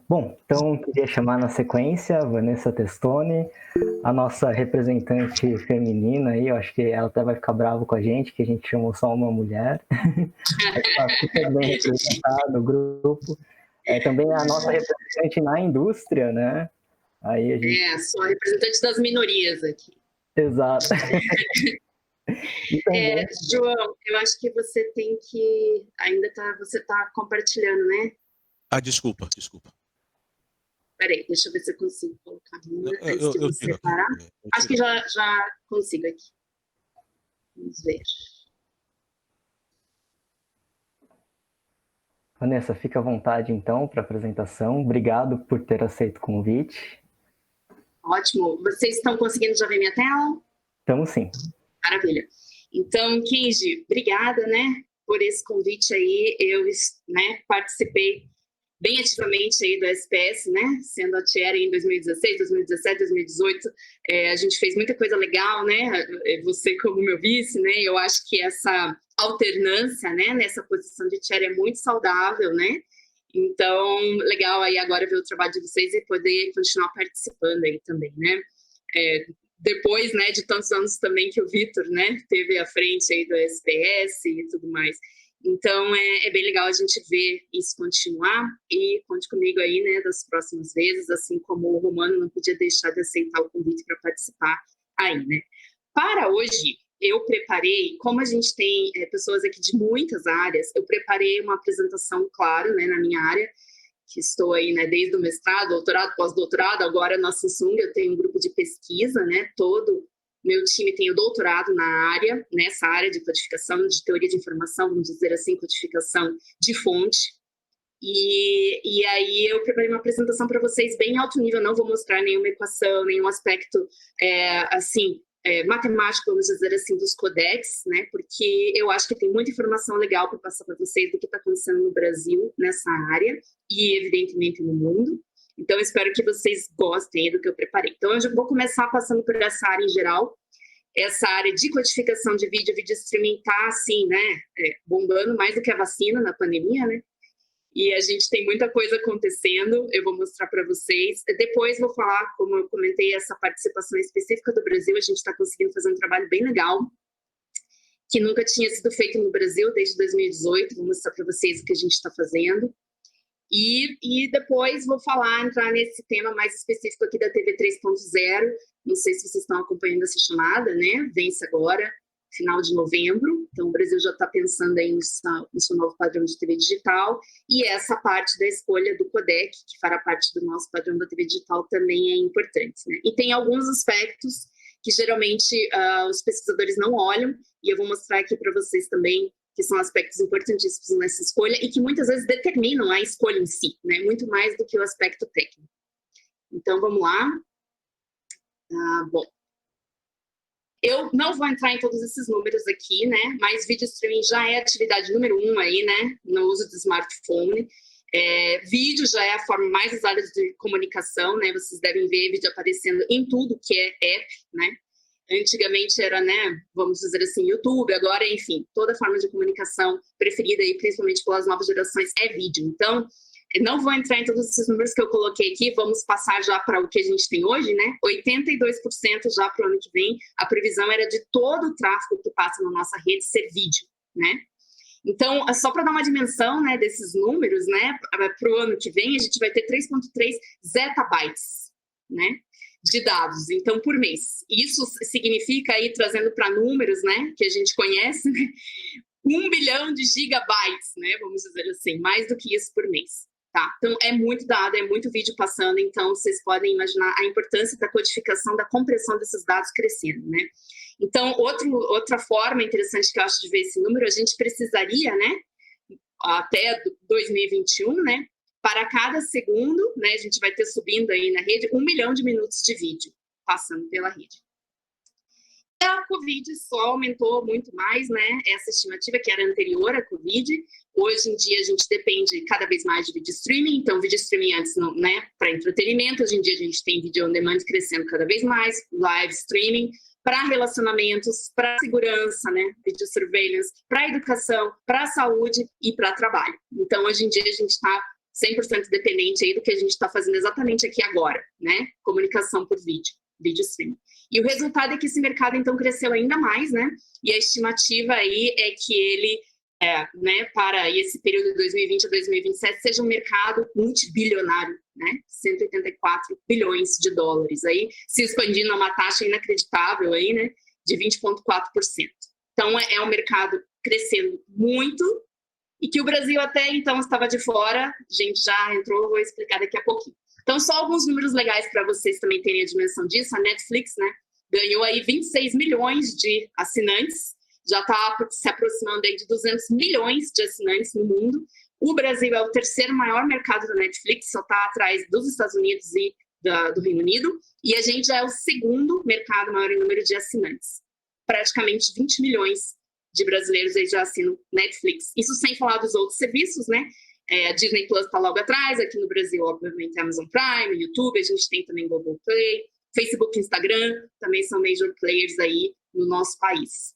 Bom, então queria chamar na sequência a Vanessa Testoni, a nossa representante feminina aí, eu acho que ela até vai ficar brava com a gente, que a gente chamou só uma mulher, está super bem representada no grupo. Também a nossa representante na indústria, né? Aí a gente... sou a representante das minorias aqui. Exato. Também... João, eu acho que você tem que... Você está compartilhando, né? Desculpa. Peraí, deixa eu ver se eu consigo colocar antes de você tiro parar. aqui. Acho que já consigo aqui. Vamos ver. Vanessa, fica à vontade então para a apresentação. Obrigado por ter aceito o convite. Ótimo. Vocês estão conseguindo já ver minha tela? Estamos sim. Maravilha. Então, Kenji, obrigada, né, por esse convite aí. Eu, participei bem ativamente aí do SPS, né, sendo a chair em 2016, 2017, 2018. A gente fez muita coisa legal, né, você como meu vice, né, eu acho que essa alternância, né, nessa posição de chair é muito saudável, né. Então, legal aí agora ver o trabalho de vocês e poder continuar participando aí também, né. Depois, né, de tantos anos também que o Vitor, né, teve à frente aí do SPS e tudo mais. Então, é bem legal a gente ver isso continuar e conte comigo aí, né, das próximas vezes, assim como o Romano não podia deixar de aceitar o convite para participar aí, né. Para hoje, eu preparei, como a gente tem pessoas aqui de muitas áreas, eu preparei uma apresentação, claro, né, na minha área, que estou aí, né, desde o mestrado, doutorado, pós-doutorado, agora na Samsung eu tenho um grupo de pesquisa, né, todo meu time tem o doutorado na área, nessa área de codificação, de teoria de informação, vamos dizer assim, codificação de fonte, e aí eu preparei uma apresentação para vocês bem alto nível, não vou mostrar nenhuma equação, nenhum aspecto, matemático, vamos dizer assim, dos codecs, né, porque eu acho que tem muita informação legal para passar para vocês do que está acontecendo no Brasil, nessa área, e evidentemente no mundo. Então, eu espero que vocês gostem do que eu preparei. Então, eu já vou começar passando por essa área em geral. Essa área de codificação de vídeo streaming está, assim, né, bombando mais do que a vacina na pandemia, né? E a gente tem muita coisa acontecendo, eu vou mostrar para vocês. Depois vou falar, como eu comentei, essa participação específica do Brasil, a gente está conseguindo fazer um trabalho bem legal, que nunca tinha sido feito no Brasil desde 2018, vou mostrar para vocês o que a gente está fazendo. E depois vou entrar nesse tema mais específico aqui da TV 3.0, não sei se vocês estão acompanhando essa chamada, né? Vence agora, final de novembro, então o Brasil já está pensando aí no seu novo padrão de TV digital, e essa parte da escolha do codec, que fará parte do nosso padrão da TV digital, também é importante, né? E tem alguns aspectos que geralmente os pesquisadores não olham, e eu vou mostrar aqui para vocês também, que são aspectos importantíssimos nessa escolha e que muitas vezes determinam a escolha em si, né? Muito mais do que o aspecto técnico. Então, vamos lá. Bom, eu não vou entrar em todos esses números aqui, né? Mas vídeo streaming já é a atividade número 1 aí, né? No uso do smartphone. Vídeo já é a forma mais usada de comunicação, né? Vocês devem ver vídeo aparecendo em tudo que é app, né? Antigamente era, né, vamos dizer assim, YouTube, agora, enfim, toda forma de comunicação preferida, aí, principalmente pelas novas gerações, é vídeo. Então, eu não vou entrar em todos esses números que eu coloquei aqui, vamos passar já para o que a gente tem hoje, né? 82% já para o ano que vem, a previsão era de todo o tráfego que passa na nossa rede ser vídeo, né? Então, só para dar uma dimensão, né, desses números, né, para o ano que vem, a gente vai ter 3,3 zettabytes, né, de dados, então, por mês. Isso significa, aí, trazendo para números, né, que a gente conhece, né, 1 bilhão de gigabytes, né, vamos dizer assim, mais do que isso por mês, tá? Então, é muito dado, é muito vídeo passando, então, vocês podem imaginar a importância da codificação, da compressão desses dados crescendo, né? Então, outra forma interessante que eu acho de ver esse número, a gente precisaria, né, até 2021, né, para cada segundo, né, a gente vai ter subindo aí na rede 1 milhão de minutos de vídeo passando pela rede. E a Covid só aumentou muito mais, né, essa estimativa que era anterior à Covid. Hoje em dia a gente depende cada vez mais de vídeo streaming, então vídeo streaming antes, não, né, para entretenimento, hoje em dia a gente tem vídeo on demand crescendo cada vez mais, live streaming, para relacionamentos, para segurança, né, vídeo surveillance, para educação, para saúde e para trabalho. Então, hoje em dia, a gente está 100% dependente aí do que a gente está fazendo exatamente aqui agora, né? Comunicação por vídeo streaming. E o resultado é que esse mercado, então, cresceu ainda mais, né? E a estimativa aí é que ele, né, para esse período de 2020 a 2027, seja um mercado multibilionário, né? 184 bilhões de dólares, aí se expandindo a uma taxa inacreditável aí, né? De 20,4%. Então, é um mercado crescendo muito, e que o Brasil até então estava de fora, a gente já entrou, vou explicar daqui a pouquinho. Então, só alguns números legais para vocês também terem a dimensão disso. A Netflix, né, ganhou aí 26 milhões de assinantes, já está se aproximando aí de 200 milhões de assinantes no mundo. O Brasil é o terceiro maior mercado da Netflix, só está atrás dos Estados Unidos e do Reino Unido, e a gente já é o segundo mercado maior em número de assinantes. Praticamente 20 milhões de brasileiros aí já assinam Netflix. Isso sem falar dos outros serviços, né? A Disney Plus está logo atrás, aqui no Brasil, obviamente, Amazon Prime, YouTube, a gente tem também Google Play, Facebook, Instagram, também são major players aí no nosso país.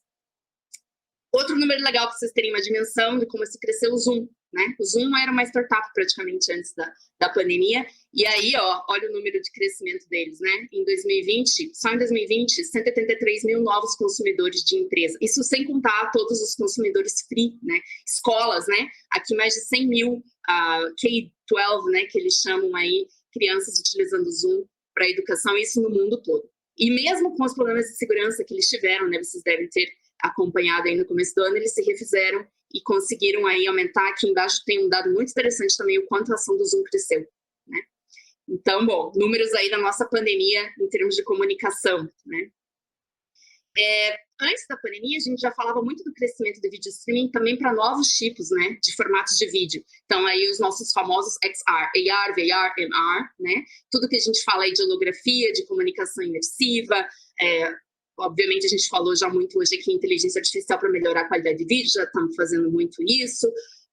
Outro número legal para vocês terem uma dimensão de como se cresceu o Zoom, né? O Zoom era uma startup praticamente antes da pandemia, e aí, ó, olha o número de crescimento deles, né? Em 2020, só em 2020, 183 mil novos consumidores de empresa. Isso sem contar todos os consumidores free, né? Escolas, né? Aqui mais de 100 mil K-12, né? Que eles chamam aí, crianças utilizando o Zoom para educação, isso no mundo todo. E mesmo com os problemas de segurança que eles tiveram, né? Vocês devem ter acompanhado aí no começo do ano, eles se refizeram e conseguiram aí aumentar. Aqui embaixo tem um dado muito interessante também, o quanto a ação do Zoom cresceu, né? Então, bom, números aí da nossa pandemia em termos de comunicação, né? Antes da pandemia, a gente já falava muito do crescimento do vídeo streaming também para novos tipos, né, de formatos de vídeo. Então, aí os nossos famosos XR, AR, VR, MR, né? Tudo que a gente fala aí de holografia, de comunicação imersiva, obviamente, a gente falou já muito hoje aqui em inteligência artificial para melhorar a qualidade de vídeo, já estamos fazendo muito isso.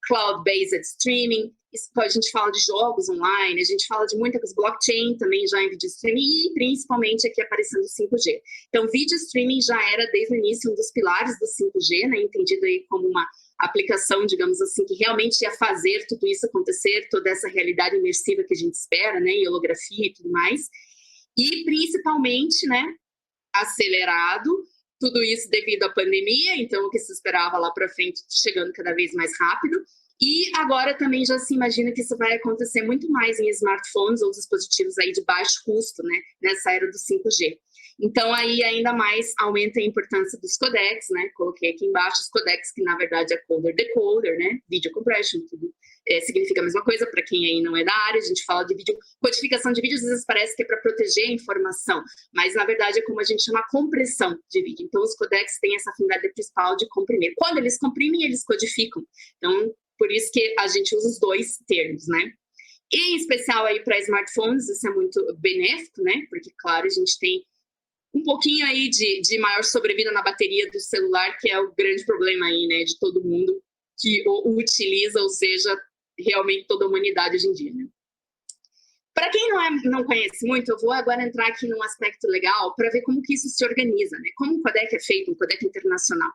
Cloud-based streaming, a gente fala de jogos online, a gente fala de muita coisa, blockchain também já em vídeo streaming e principalmente aqui aparecendo o 5G. Então, vídeo streaming já era desde o início um dos pilares do 5G, né, entendido aí como uma aplicação, digamos assim, que realmente ia fazer tudo isso acontecer, toda essa realidade imersiva que a gente espera, né, e holografia e tudo mais. E principalmente, né, acelerado, tudo isso devido à pandemia, então o que se esperava lá para frente chegando cada vez mais rápido, e agora também já se imagina que isso vai acontecer muito mais em smartphones ou dispositivos aí de baixo custo, né, nessa era do 5G. Então aí ainda mais aumenta a importância dos codecs, né, coloquei aqui embaixo os codecs, que na verdade é coder-decoder, né, video compression, tudo significa a mesma coisa para quem aí não é da área. A gente fala de vídeo, codificação de vídeo, às vezes parece que é para proteger a informação, mas na verdade é como a gente chama compressão de vídeo. Então os codecs têm essa finalidade principal de comprimir. Quando eles comprimem, eles codificam. Então, por isso que a gente usa os dois termos, né? E em especial aí para smartphones, isso é muito benéfico, né? Porque, claro, a gente tem um pouquinho aí de maior sobrevida na bateria do celular, que é o grande problema aí, né? De todo mundo que o utiliza, ou seja, realmente toda a humanidade hoje em dia, né? Para quem não conhece muito, eu vou agora entrar aqui num aspecto legal para ver como que isso se organiza, né? Como um codec é feito, um codec internacional.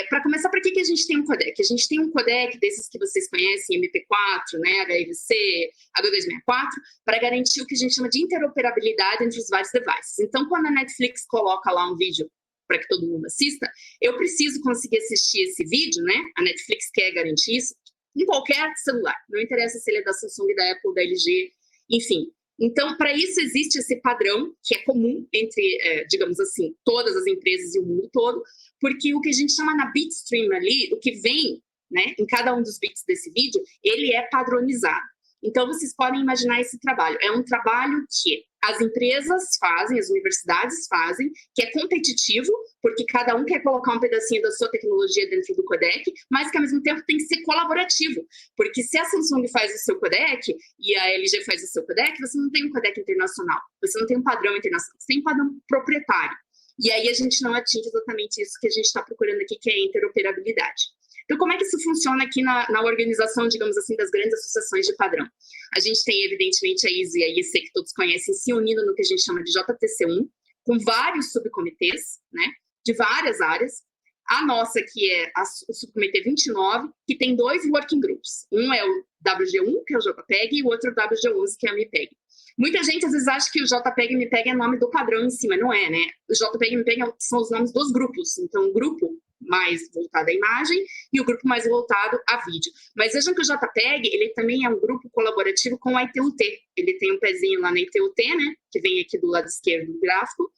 Para começar, para que a gente tem um codec? A gente tem um codec desses que vocês conhecem, MP4, né, HEVC, H264, para garantir o que a gente chama de interoperabilidade entre os vários devices. Então, quando a Netflix coloca lá um vídeo para que todo mundo assista, eu preciso conseguir assistir esse vídeo, né? A Netflix quer garantir isso em qualquer celular. Não interessa se ele é da Samsung, da Apple, da LG, enfim. Então, para isso existe esse padrão que é comum entre, digamos assim, todas as empresas e o mundo todo, porque o que a gente chama na bitstream ali, o que vem, né, em cada um dos bits desse vídeo, ele é padronizado. Então, vocês podem imaginar esse trabalho. É um trabalho que as empresas fazem, as universidades fazem, que é competitivo, porque cada um quer colocar um pedacinho da sua tecnologia dentro do codec, mas que, ao mesmo tempo, tem que ser colaborativo. Porque se a Samsung faz o seu codec e a LG faz o seu codec, você não tem um codec internacional, você não tem um padrão internacional, você tem um padrão proprietário. E aí a gente não atinge exatamente isso que a gente está procurando aqui, que é a interoperabilidade. Então, como é que isso funciona aqui na organização, digamos assim, das grandes associações de padrão? A gente tem, evidentemente, a ISO e a IEC, que todos conhecem, se unindo no que a gente chama de JTC1, com vários subcomitês, né, de várias áreas. A nossa, que é o subcomitê 29, que tem 2 working groups. Um é o WG1, que é o JPEG, e o outro WG11, que é a MPEG. Muita gente às vezes acha que o JPEG e MPEG é nome do padrão em cima, não é, né? O JPEG e MPEG são os nomes dos grupos. Então, o grupo mais voltado à imagem e o grupo mais voltado a vídeo. Mas vejam que o JPEG, ele também é um grupo colaborativo com a ITUT. Ele tem um pezinho lá na ITUT, né? Que vem aqui do lado esquerdo do gráfico.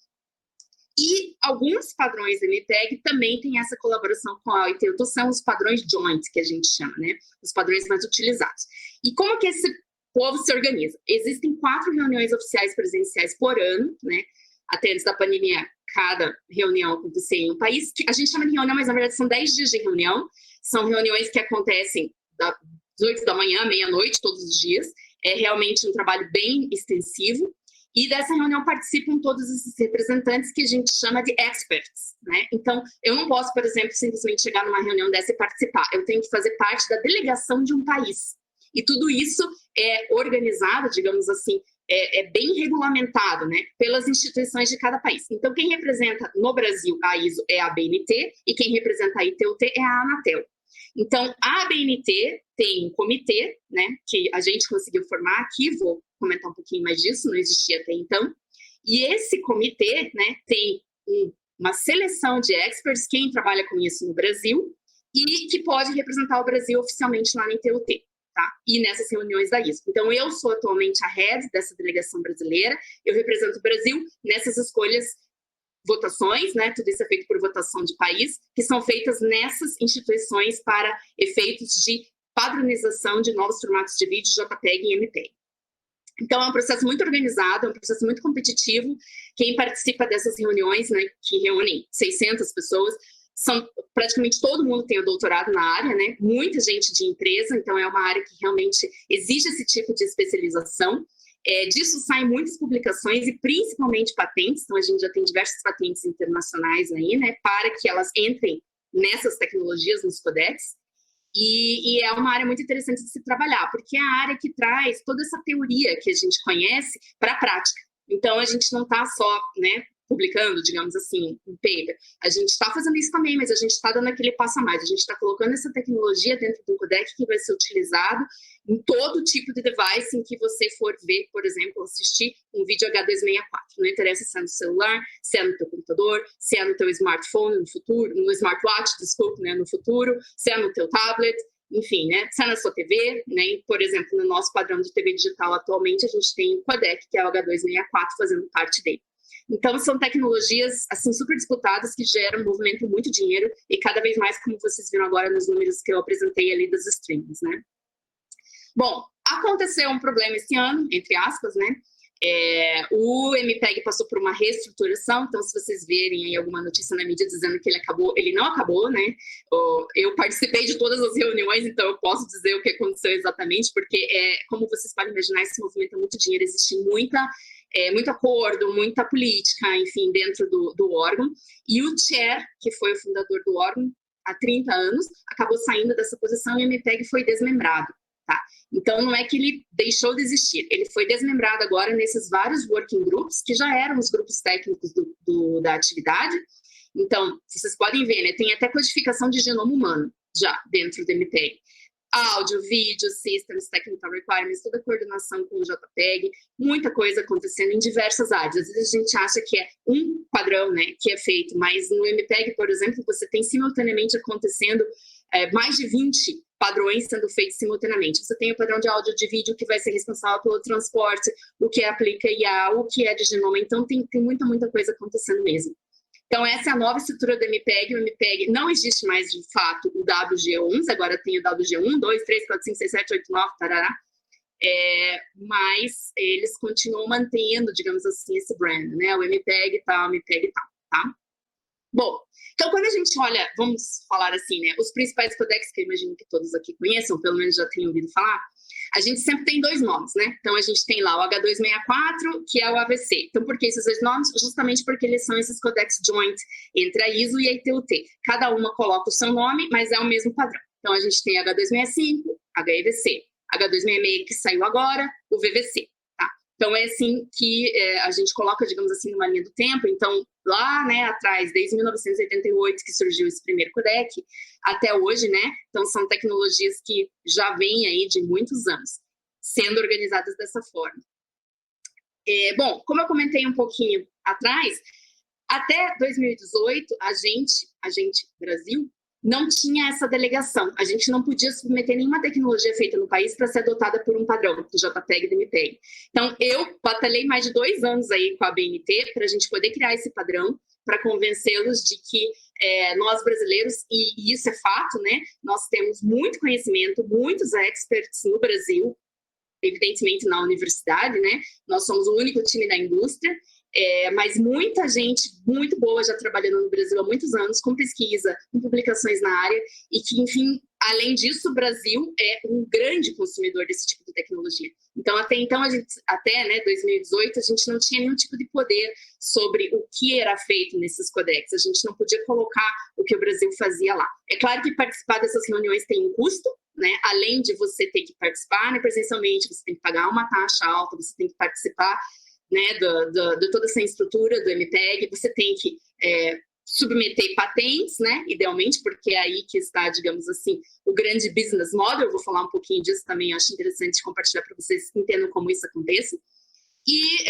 E alguns padrões MPEG também têm essa colaboração com a ITUT, são os padrões joint, que a gente chama, né? Os padrões mais utilizados. E como que esse povo se organiza? Existem 4 reuniões oficiais presenciais por ano, né? Até antes da pandemia, cada reunião acontecia em um país, que a gente chama de reunião, mas na verdade são 10 dias de reunião. São reuniões que acontecem das 8 da manhã à meia-noite, todos os dias. É realmente um trabalho bem extensivo. E dessa reunião participam todos esses representantes que a gente chama de experts, né? Então, eu não posso, por exemplo, simplesmente chegar numa reunião dessa e participar. Eu tenho que fazer parte da delegação de um país. E tudo isso é organizado, digamos assim, é bem regulamentado, né, pelas instituições de cada país. Então, quem representa no Brasil a ISO é a ABNT e quem representa a ITUT é a Anatel. Então, a ABNT tem um comitê, né, que a gente conseguiu formar aqui, vou comentar um pouquinho mais disso, não existia até então. E esse comitê, né, tem uma seleção de experts, quem trabalha com isso no Brasil, e que pode representar o Brasil oficialmente lá na ITUT. Tá? E nessas reuniões da ISO. Então, eu sou atualmente a head dessa delegação brasileira, eu represento o Brasil nessas escolhas, votações, né? Tudo isso é feito por votação de país, que são feitas nessas instituições para efeitos de padronização de novos formatos de vídeo, JPEG e MPEG. Então, é um processo muito organizado, é um processo muito competitivo. Quem participa dessas reuniões, né, que reúnem 600 pessoas, praticamente todo mundo tem o doutorado na área, né? Muita gente de empresa, então é uma área que realmente exige esse tipo de especialização. Disso saem muitas publicações e principalmente patentes, então a gente já tem diversas patentes internacionais aí, né? Para que elas entrem nessas tecnologias, nos codecs. E é uma área muito interessante de se trabalhar, porque é a área que traz toda essa teoria que a gente conhece para a prática. Então, a gente não está só, né, publicando, digamos assim, um paper. A gente está fazendo isso também, mas a gente está dando aquele passo a mais. A gente está colocando essa tecnologia dentro do codec que vai ser utilizado em todo tipo de device em que você for ver, por exemplo, assistir um vídeo H264. Não interessa se é no celular, se é no teu computador, se é no teu smartphone no futuro, no smartwatch, desculpe, né, no futuro, se é no teu tablet, enfim, né, se é na sua TV, né, por exemplo, no nosso padrão de TV digital atualmente, a gente tem o codec, que é o H264, fazendo parte dele. Então, são tecnologias, assim, super disputadas que geram, movimentam muito dinheiro e cada vez mais, como vocês viram agora nos números que eu apresentei ali das streams, né? Bom, aconteceu um problema esse ano, entre aspas, né? O MPEG passou por uma reestruturação, então se vocês verem aí alguma notícia na mídia dizendo que ele acabou, ele não acabou, né? Eu participei de todas as reuniões, então eu posso dizer o que aconteceu exatamente, porque, como vocês podem imaginar, esse movimento é muito dinheiro, existe muito acordo, muita política, enfim, dentro do órgão. E o Chair, que foi o fundador do órgão há 30 anos, acabou saindo dessa posição e o MPEG foi desmembrado. Tá? Então, não é que ele deixou de existir, ele foi desmembrado agora nesses vários working groups, que já eram os grupos técnicos da atividade. Então, vocês podem ver, né, tem até codificação de genoma humano já dentro do MPEG. Áudio, vídeo, systems, technical requirements, toda a coordenação com o JPEG, muita coisa acontecendo em diversas áreas. Às vezes a gente acha que é um padrão, né, que é feito, mas no MPEG, por exemplo, você tem simultaneamente acontecendo mais de 20 padrões sendo feitos simultaneamente. Você tem o padrão de áudio de vídeo que vai ser responsável pelo transporte, o que aplica IA, o que é de genoma. Então, tem muita coisa acontecendo mesmo. Então, essa é a nova estrutura do MPEG. O MPEG não existe mais, de fato, o WG11. Agora tem o WG1, 2, 3, 4, 5, 6, 7, 8, 9, tarará. Mas eles continuam mantendo, digamos assim, esse brand, né? O MPEG tal, MPEG tal, tá? Bom, então quando a gente olha, vamos falar assim, né? Os principais codecs que eu imagino que todos aqui conheçam, pelo menos já tenham ouvido falar, a gente sempre tem 2 nomes, né? Então a gente tem lá o H264, que é o AVC. Então por que esses 2 nomes? Justamente porque eles são esses codecs joint entre a ISO e a ITUT. Cada uma coloca o seu nome, mas é o mesmo padrão. Então a gente tem H265, HEVC, H266 que saiu agora, o VVC. Tá? Então, é assim que a gente coloca, digamos assim, numa linha do tempo. Então, lá, né, atrás, desde 1988, que surgiu esse primeiro codec, até hoje, né? Então, são tecnologias que já vêm aí de muitos anos, sendo organizadas dessa forma. Bom, como eu comentei um pouquinho atrás, até 2018, a gente, Brasil, não tinha essa delegação. A gente não podia submeter nenhuma tecnologia feita no país para ser adotada por um padrão, do JPEG e do MPEG. Então, eu batalhei mais de 2 anos aí com a BNT para a gente poder criar esse padrão, para convencê-los de que nós brasileiros, e isso é fato, né? Nós temos muito conhecimento, muitos experts no Brasil, evidentemente na universidade, né? Nós somos o único time da indústria, mas muita gente muito boa já trabalhando no Brasil há muitos anos, com pesquisa, com publicações na área, e que, enfim, além disso, o Brasil é um grande consumidor desse tipo de tecnologia. Então, até então, até 2018, a gente não tinha nenhum tipo de poder sobre o que era feito nesses codecs. A gente não podia colocar o que o Brasil fazia lá. É claro que participar dessas reuniões tem um custo, né? Além de você ter que participar, né, presencialmente, você tem que pagar uma taxa alta, você tem que participar, né, de toda essa estrutura do MPEG, você tem que submeter patentes, né, idealmente, porque é aí que está, digamos assim, o grande business model. Eu vou falar um pouquinho disso também, acho interessante compartilhar para vocês entendam como isso acontece. E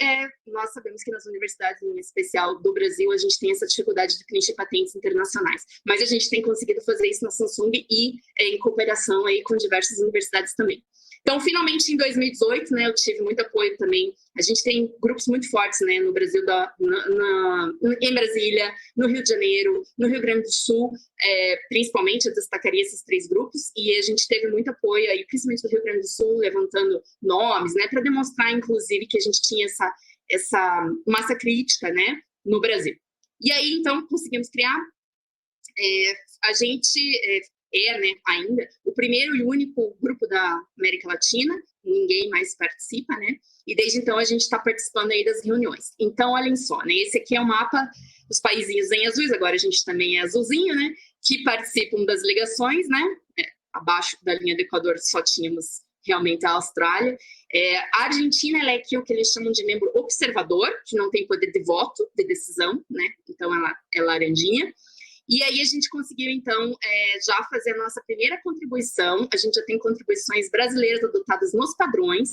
nós sabemos que nas universidades, em especial do Brasil, a gente tem essa dificuldade de preencher patentes internacionais. Mas a gente tem conseguido fazer isso na Samsung e em cooperação aí com diversas universidades também. Então, finalmente, em 2018, né, eu tive muito apoio também. A gente tem grupos muito fortes, né, no Brasil, em Brasília, no Rio de Janeiro, no Rio Grande do Sul, principalmente eu destacaria esses 3 grupos, e a gente teve muito apoio aí, principalmente do Rio Grande do Sul, levantando nomes, né, para demonstrar, inclusive, que a gente tinha essa massa crítica, né, no Brasil. E aí, então, conseguimos criar. A gente né, ainda o primeiro e único grupo da América Latina, ninguém mais participa, né? E desde então a gente está participando aí das reuniões. Então, olhem só, né? Esse aqui é o mapa dos paizinhos em azuis, agora a gente também é azulzinho, né? Que participam das ligações, né? Abaixo da linha do Equador só tínhamos realmente a Austrália. A Argentina, ela é aqui o que eles chamam de membro observador, que não tem poder de voto, de decisão, né? Então, ela é laranjinha. E aí a gente conseguiu, então, já fazer a nossa primeira contribuição. A gente já tem contribuições brasileiras adotadas nos padrões.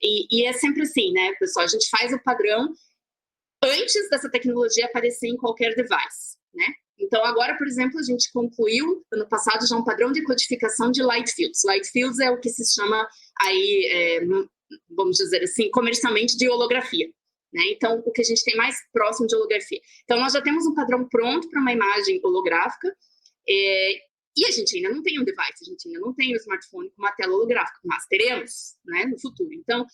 E é sempre assim, né, pessoal? A gente faz o padrão antes dessa tecnologia aparecer em qualquer device, né? Então, agora, por exemplo, a gente concluiu, ano passado, já um padrão de codificação de light fields. Light fields é o que se chama aí, vamos dizer assim, comercialmente de holografia. Né? Então, o que a gente tem mais próximo de holografia. Então, nós já temos um padrão pronto para uma imagem holográfica, e a gente ainda não tem um device, a gente ainda não tem um smartphone com uma tela holográfica, mas teremos, né, no futuro. Então,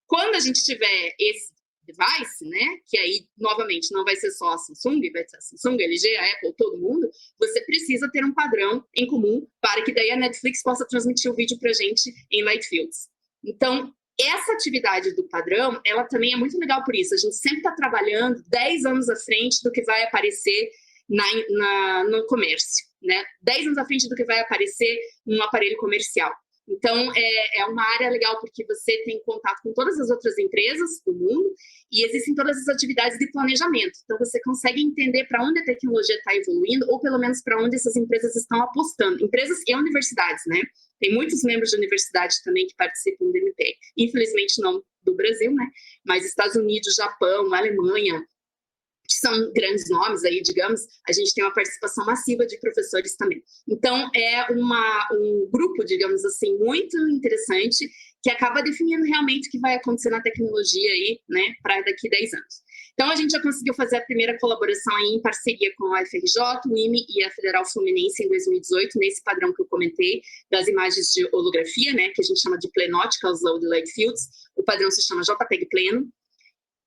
quando a gente tiver esse device, né, que aí, novamente, não vai ser só a Samsung, vai ser a Samsung, a LG, a Apple, todo mundo, você precisa ter um padrão em comum para que daí a Netflix possa transmitir o vídeo para a gente em light fields. Então, essa atividade do padrão, ela também é muito legal por isso. A gente sempre está trabalhando 10 anos à frente do que vai aparecer no comércio, né? 10 anos à frente do que vai aparecer num aparelho comercial. Então, é uma área legal porque você tem contato com todas as outras empresas do mundo e existem todas as atividades de planejamento. Então, você consegue entender para onde a tecnologia está evoluindo ou, pelo menos, para onde essas empresas estão apostando. Empresas e universidades, né? Tem muitos membros de universidade também que participam do MPEG. Infelizmente, não do Brasil, né? Mas Estados Unidos, Japão, Alemanha, que são grandes nomes aí, digamos, a gente tem uma participação massiva de professores também. Então, é um grupo, digamos assim, muito interessante, que acaba definindo realmente o que vai acontecer na tecnologia aí, né, para daqui a 10 anos. Então, a gente já conseguiu fazer a primeira colaboração aí em parceria com a FRJ, o IME e a Federal Fluminense em 2018, nesse padrão que eu comentei, das imagens de holografia, né, que a gente chama de Plenoticals ou de Light Fields. O padrão se chama JPEG Pleno.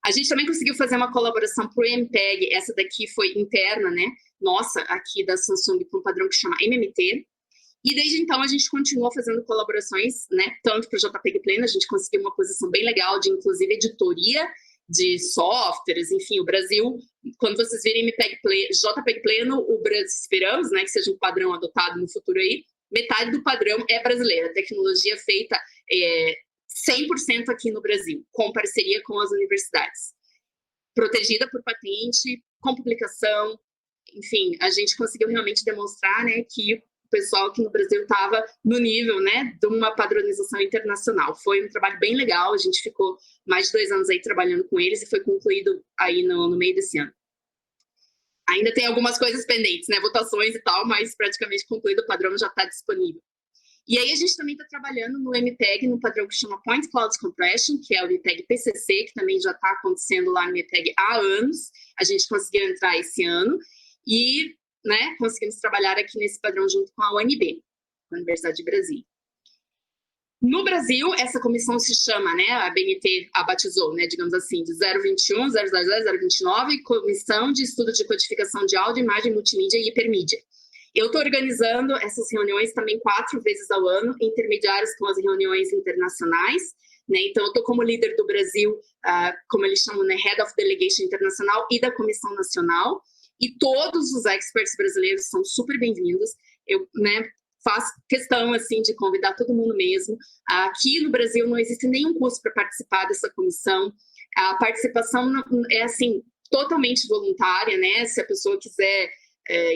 A gente também conseguiu fazer uma colaboração para o MPEG, essa daqui foi interna, né, nossa, aqui da Samsung, com um padrão que chama MMT. E desde então a gente continuou fazendo colaborações, né, tanto para o JPEG Pleno, a gente conseguiu uma posição bem legal de, inclusive, editoria de softwares, enfim, o Brasil, quando vocês virem JPEG Pleno, o Brasil, esperamos, né, que seja um padrão adotado no futuro aí, metade do padrão é brasileira, tecnologia feita 100% aqui no Brasil, com parceria com as universidades. Protegida por patente, com publicação, enfim, a gente conseguiu realmente demonstrar, né, que o pessoal aqui no Brasil estava no nível, né, de uma padronização internacional. Foi um trabalho bem legal, a gente ficou mais de 2 anos aí trabalhando com eles e foi concluído aí no meio desse ano. Ainda tem algumas coisas pendentes, né, votações e tal, mas praticamente concluído, o padrão já está disponível. E aí a gente também está trabalhando no MPEG, no padrão que chama Point Cloud Compression, que é o MPEG PCC, que também já está acontecendo lá no MPEG há anos. A gente conseguiu entrar esse ano e, né, conseguimos trabalhar aqui nesse padrão junto com a UNB, a Universidade de Brasília. No Brasil, essa comissão se chama, né, a BNT a batizou, né, digamos assim, de 021, 000, 029, Comissão de Estudo de Codificação de Áudio, Imagem, Multimídia e Hipermídia. Eu estou organizando essas reuniões também 4 vezes ao ano, intermediárias com as reuniões internacionais, né? Então, eu estou como líder do Brasil, como eles chamam, né, Head of Delegation Internacional e da Comissão Nacional, e todos os experts brasileiros são super bem-vindos. Eu, né, faço questão, assim, de convidar todo mundo mesmo. Aqui no Brasil não existe nenhum custo para participar dessa comissão. A participação é, assim, totalmente voluntária, né? Se a pessoa quiser...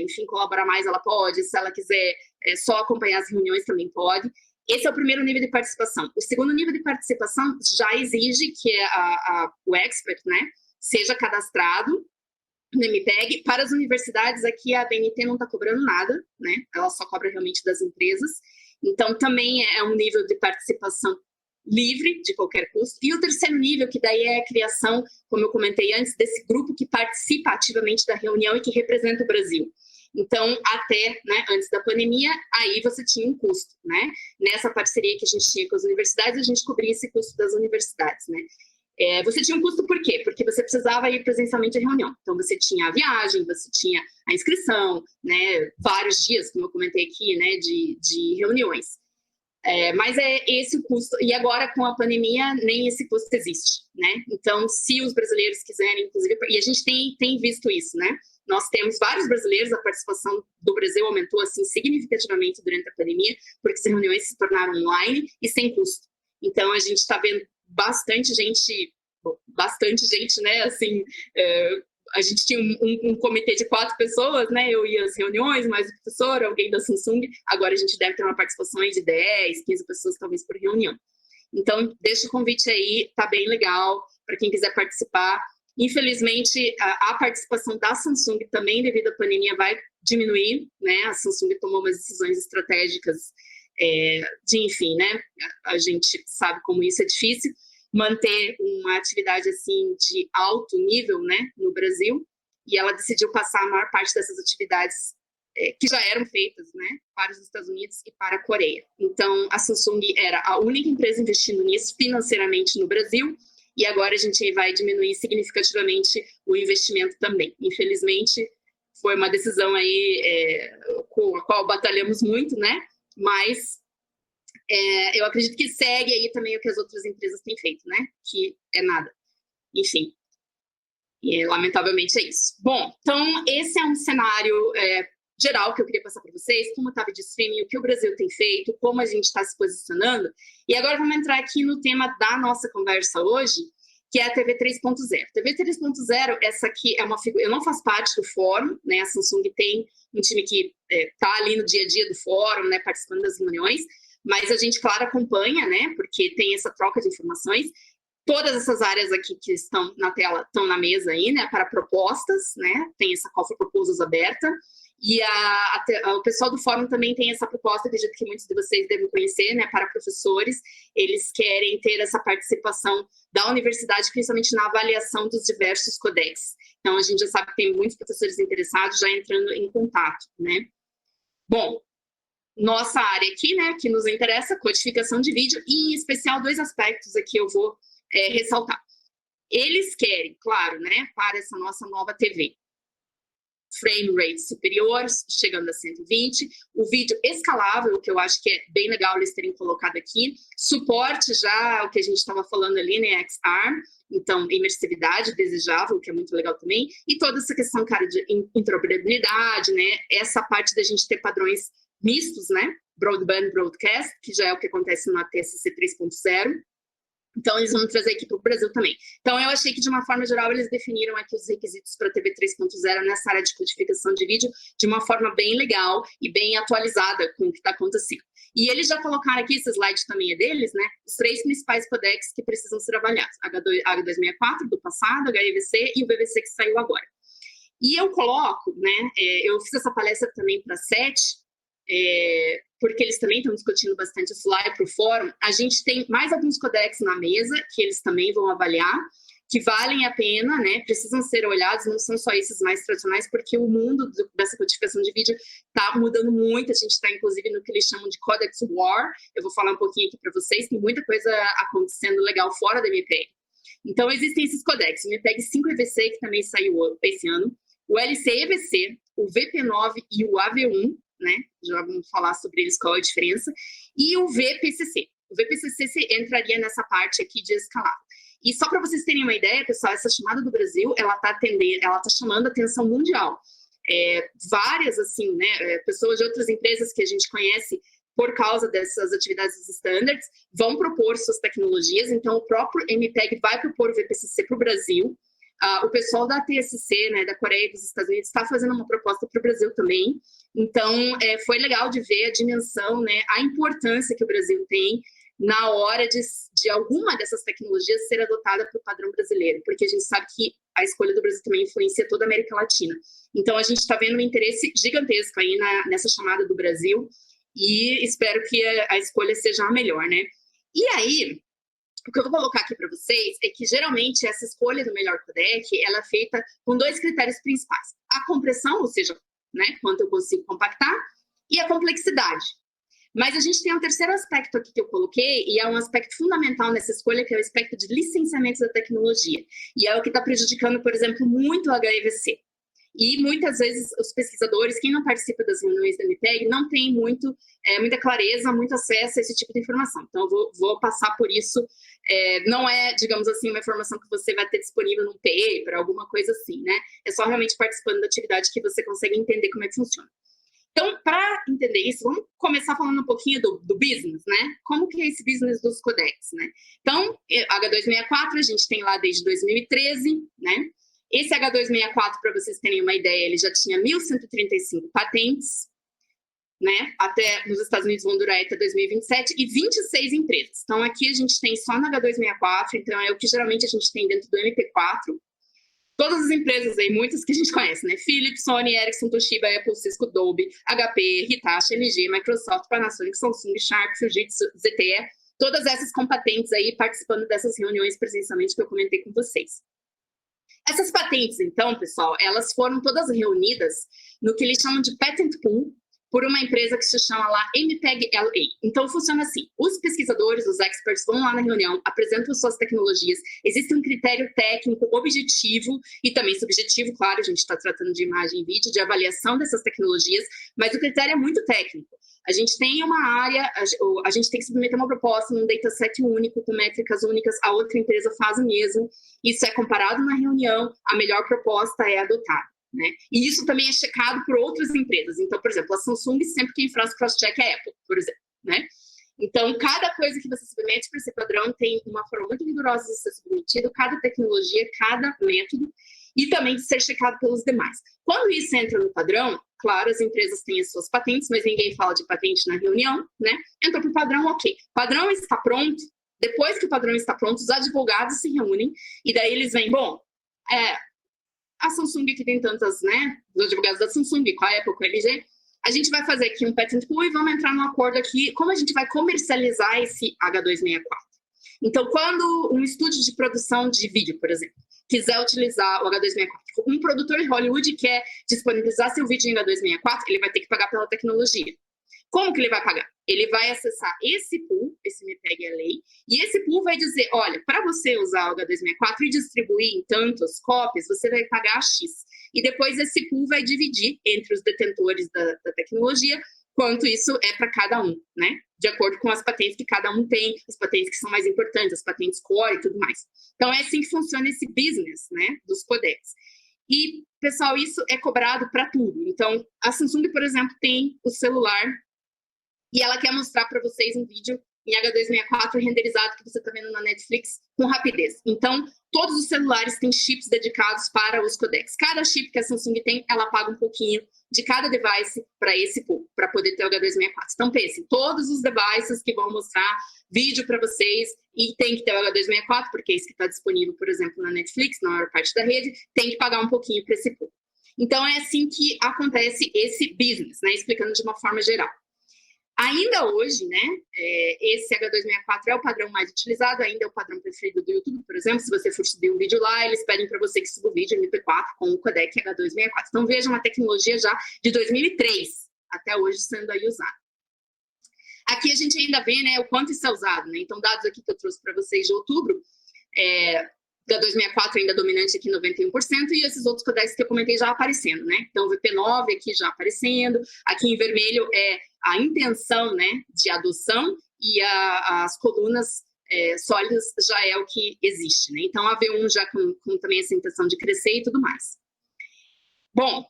enfim, colaborar mais, ela pode. Se ela quiser só acompanhar as reuniões, também pode. Esse é o primeiro nível de participação. O segundo nível de participação já exige que o expert, né, seja cadastrado no MPEG. Para as universidades, aqui a BNT não está cobrando nada, né? Ela só cobra realmente das empresas. Então, também é um nível de participação livre de qualquer custo. E o terceiro nível, que daí é a criação, como eu comentei antes, desse grupo que participa ativamente da reunião e que representa o Brasil. Então, até, né, antes da pandemia, aí você tinha um custo, né? Nessa parceria que a gente tinha com as universidades, a gente cobria esse custo das universidades, né? Você tinha um custo por quê? Porque você precisava ir presencialmente à reunião. Então, você tinha a viagem, você tinha a inscrição, né? Vários dias, como eu comentei aqui, né, de reuniões. Mas é esse o custo, e agora com a pandemia nem esse custo existe, né? Então, se os brasileiros quiserem, inclusive, e a gente tem visto isso, né? Nós temos vários brasileiros, a participação do Brasil aumentou assim significativamente durante a pandemia, porque as reuniões se tornaram online e sem custo. Então, a gente está vendo bastante gente, né? Assim, a gente tinha um comitê de 4 pessoas, né? Eu ia às reuniões, mais o professor, alguém da Samsung. Agora a gente deve ter uma participação de 10, 15 pessoas, talvez, por reunião. Então, deixa o convite aí, tá bem legal, para quem quiser participar. Infelizmente, a participação da Samsung também, devido à pandemia, vai diminuir, né? A Samsung tomou umas decisões estratégicas enfim, né? A gente sabe como isso é difícil, manter uma atividade assim de alto nível, né, no Brasil, e ela decidiu passar a maior parte dessas atividades que já eram feitas, né, para os Estados Unidos e para a Coreia. Então, a Samsung era a única empresa investindo nisso financeiramente no Brasil, e agora a gente vai diminuir significativamente o investimento também. Infelizmente, foi uma decisão aí com a qual batalhamos muito, né, mas eu acredito que segue aí também o que as outras empresas têm feito, né? Que é nada. Enfim. E, lamentavelmente é isso. Bom, então esse é um cenário geral que eu queria passar para vocês, como estava de streaming, o que o Brasil tem feito, como a gente está se posicionando. E agora vamos entrar aqui no tema da nossa conversa hoje, que é a TV 3.0. TV 3.0, essa aqui é uma figura... Eu não faço parte do fórum, né? A Samsung tem um time que está ali no dia a dia do fórum, né? Participando das reuniões, mas a gente, claro, acompanha, né? Porque tem essa troca de informações. Todas essas áreas aqui que estão na tela estão na mesa aí, né? Para propostas, né? Tem essa call for proposals aberta. E o pessoal do fórum também tem essa proposta, acredito que muitos de vocês devem conhecer, né? Para professores, eles querem ter essa participação da universidade, principalmente na avaliação dos diversos codecs. Então, a gente já sabe que tem muitos professores interessados já entrando em contato, né? Bom, nossa área aqui, né, que nos interessa, codificação de vídeo, e em especial 2 aspectos aqui eu vou ressaltar. Eles querem, claro, né, para essa nossa nova TV, frame rates superiores, chegando a 120, o vídeo escalável, que eu acho que é bem legal eles terem colocado aqui, suporte já o que a gente estava falando ali, né, XR, então imersividade desejável, que é muito legal também, e toda essa questão, cara, de interoperabilidade, né, essa parte da gente ter padrões mistos, né, broadband broadcast, que já é o que acontece no ATSC 3.0, Então, eles vão trazer aqui para o Brasil também. Então, eu achei que, de uma forma geral, eles definiram aqui os requisitos para a TV 3.0 nessa área de codificação de vídeo de uma forma bem legal e bem atualizada com o que está acontecendo. E eles já colocaram aqui, esse slide também é deles, né? Os 3 principais codecs que precisam ser avaliados. H264 do passado, HEVC e o VVC que saiu agora. E eu coloco, né? Eu fiz essa palestra também para a SET, porque eles também estão discutindo bastante isso lá e para o fórum. A gente tem mais alguns codecs na mesa que eles também vão avaliar, que valem a pena, né? Precisam ser olhados, não são só esses mais tradicionais, porque o mundo dessa codificação de vídeo está mudando muito. A gente está, inclusive, no que eles chamam de Codex War. Eu vou falar um pouquinho aqui para vocês. Tem muita coisa acontecendo legal fora da MPEG. Então, existem esses codecs. O MPEG 5EVC, que também saiu esse ano, o LC-EVC, o VP9 e o AV1, né? Já vamos falar sobre eles, qual é a diferença, e o VPCC. O VPCC entraria nessa parte aqui de escalado. E só para vocês terem uma ideia, pessoal, essa chamada do Brasil, ela tá chamando a atenção mundial. Várias, assim, né, pessoas de outras empresas que a gente conhece por causa dessas atividades dos standards, vão propor suas tecnologias. Então, o próprio MPEG vai propor o VPCC para o Brasil. O pessoal da TSC, né, da Coreia e dos Estados Unidos, está fazendo uma proposta para o Brasil também. Então, foi legal de ver a dimensão, né, a importância que o Brasil tem na hora de alguma dessas tecnologias ser adotada para o padrão brasileiro, porque a gente sabe que a escolha do Brasil também influencia toda a América Latina. Então, a gente está vendo um interesse gigantesco aí nessa chamada do Brasil e espero que a escolha seja a melhor, né? E aí, o que eu vou colocar aqui para vocês é que, geralmente, essa escolha do melhor codec, ela é feita com 2 critérios principais. A compressão, ou seja, né, quanto eu consigo compactar, e a complexidade. Mas a gente tem um terceiro aspecto aqui que eu coloquei, e é um aspecto fundamental nessa escolha, que é o aspecto de licenciamento da tecnologia. E é o que está prejudicando, por exemplo, muito o HEVC. E muitas vezes os pesquisadores, quem não participa das reuniões da MPEG, não tem muita clareza, muito acesso a esse tipo de informação. Então, eu vou passar por isso. Não é, digamos assim, uma informação que você vai ter disponível num paper, alguma coisa assim, né? É só realmente participando da atividade que você consegue entender como é que funciona. Então, para entender isso, vamos começar falando um pouquinho do business, né? Como que é esse business dos codecs, né? Então, H264 a gente tem lá desde 2013, né? Esse H264, para vocês terem uma ideia, ele já tinha 1.135 patentes, né? Até nos Estados Unidos vão durar até 2027, e 26 empresas. Então, aqui a gente tem só no H264, então é o que geralmente a gente tem dentro do MP4. Todas as empresas aí, muitas que a gente conhece, né? Philips, Sony, Ericsson, Toshiba, Apple, Cisco, Dolby, HP, Hitachi, LG, Microsoft, Panasonic, Samsung, Sharp, Fujitsu, ZTE, todas essas com patentes aí participando dessas reuniões presencialmente que eu comentei com vocês. Essas patentes, então, pessoal, elas foram todas reunidas no que eles chamam de Patent Pool, por uma empresa que se chama lá MPEG-LA. Então, funciona assim. Os pesquisadores, os experts, vão lá na reunião, apresentam suas tecnologias. Existe um critério técnico objetivo e também subjetivo, claro, a gente está tratando de imagem e vídeo, de avaliação dessas tecnologias, mas o critério é muito técnico. A gente tem uma área, a gente tem que submeter uma proposta num dataset único, com métricas únicas, a outra empresa faz o mesmo. Isso é comparado na reunião, a melhor proposta é adotada. Né? E isso também é checado por outras empresas. Então, por exemplo, a Samsung, sempre quem faz cross-check é a Apple, por exemplo. Né? Então, cada coisa que você submete para esse padrão tem uma forma muito rigorosa de ser submetido, cada tecnologia, cada método, e também de ser checado pelos demais. Quando isso entra no padrão, claro, as empresas têm as suas patentes, mas ninguém fala de patente na reunião, né? Entrou para o padrão, ok. O padrão está pronto. Depois que o padrão está pronto, os advogados se reúnem, e daí eles vêm, bom, a Samsung que tem tantas, né, os advogados da Samsung, com a Apple, com a LG, a gente vai fazer aqui um patent pool e vamos entrar num acordo aqui, como a gente vai comercializar esse H264. Então, quando um estúdio de produção de vídeo, por exemplo, quiser utilizar o H264, um produtor de Hollywood quer disponibilizar seu vídeo em H264, ele vai ter que pagar pela tecnologia. Como que ele vai pagar? Ele vai acessar esse pool, esse MPEG-LA, e esse pool vai dizer, olha, para você usar o H264 e distribuir em tantas cópias, você vai pagar X. E depois esse pool vai dividir entre os detentores da tecnologia quanto isso é para cada um, né? De acordo com as patentes que cada um tem, as patentes que são mais importantes, as patentes core e tudo mais. Então, é assim que funciona esse business, né, dos codecs. E, pessoal, isso é cobrado para tudo. Então, a Samsung, por exemplo, tem o celular e ela quer mostrar para vocês um vídeo em H264 renderizado que você está vendo na Netflix com rapidez. Então, todos os celulares têm chips dedicados para os codecs. Cada chip que a Samsung tem, ela paga um pouquinho de cada device para esse pool, para poder ter o H264. Então, pensem, todos os devices que vão mostrar vídeo para vocês, e tem que ter o H264, porque é isso que está disponível, por exemplo, na Netflix, na maior parte da rede, tem que pagar um pouquinho para esse pool. Então, é assim que acontece esse business, né? Explicando de uma forma geral. Ainda hoje, né, esse H264 é o padrão mais utilizado, ainda é o padrão preferido do YouTube, por exemplo. Se você for subir um vídeo lá, eles pedem para você que suba o vídeo MP4 com o codec H264. Então, vejam a tecnologia já de 2003, até hoje sendo aí usada. Aqui a gente ainda vê, né, o quanto isso é usado, né? Então, dados aqui que eu trouxe para vocês de outubro, H264 ainda dominante aqui 91%, e esses outros codecs que eu comentei já aparecendo, né? Então, o VP9 aqui já aparecendo, aqui em vermelho é a intenção, né, de adoção, e as colunas sólidas já é o que existe, né? Então, a V1 já com também essa intenção de crescer e tudo mais. Bom,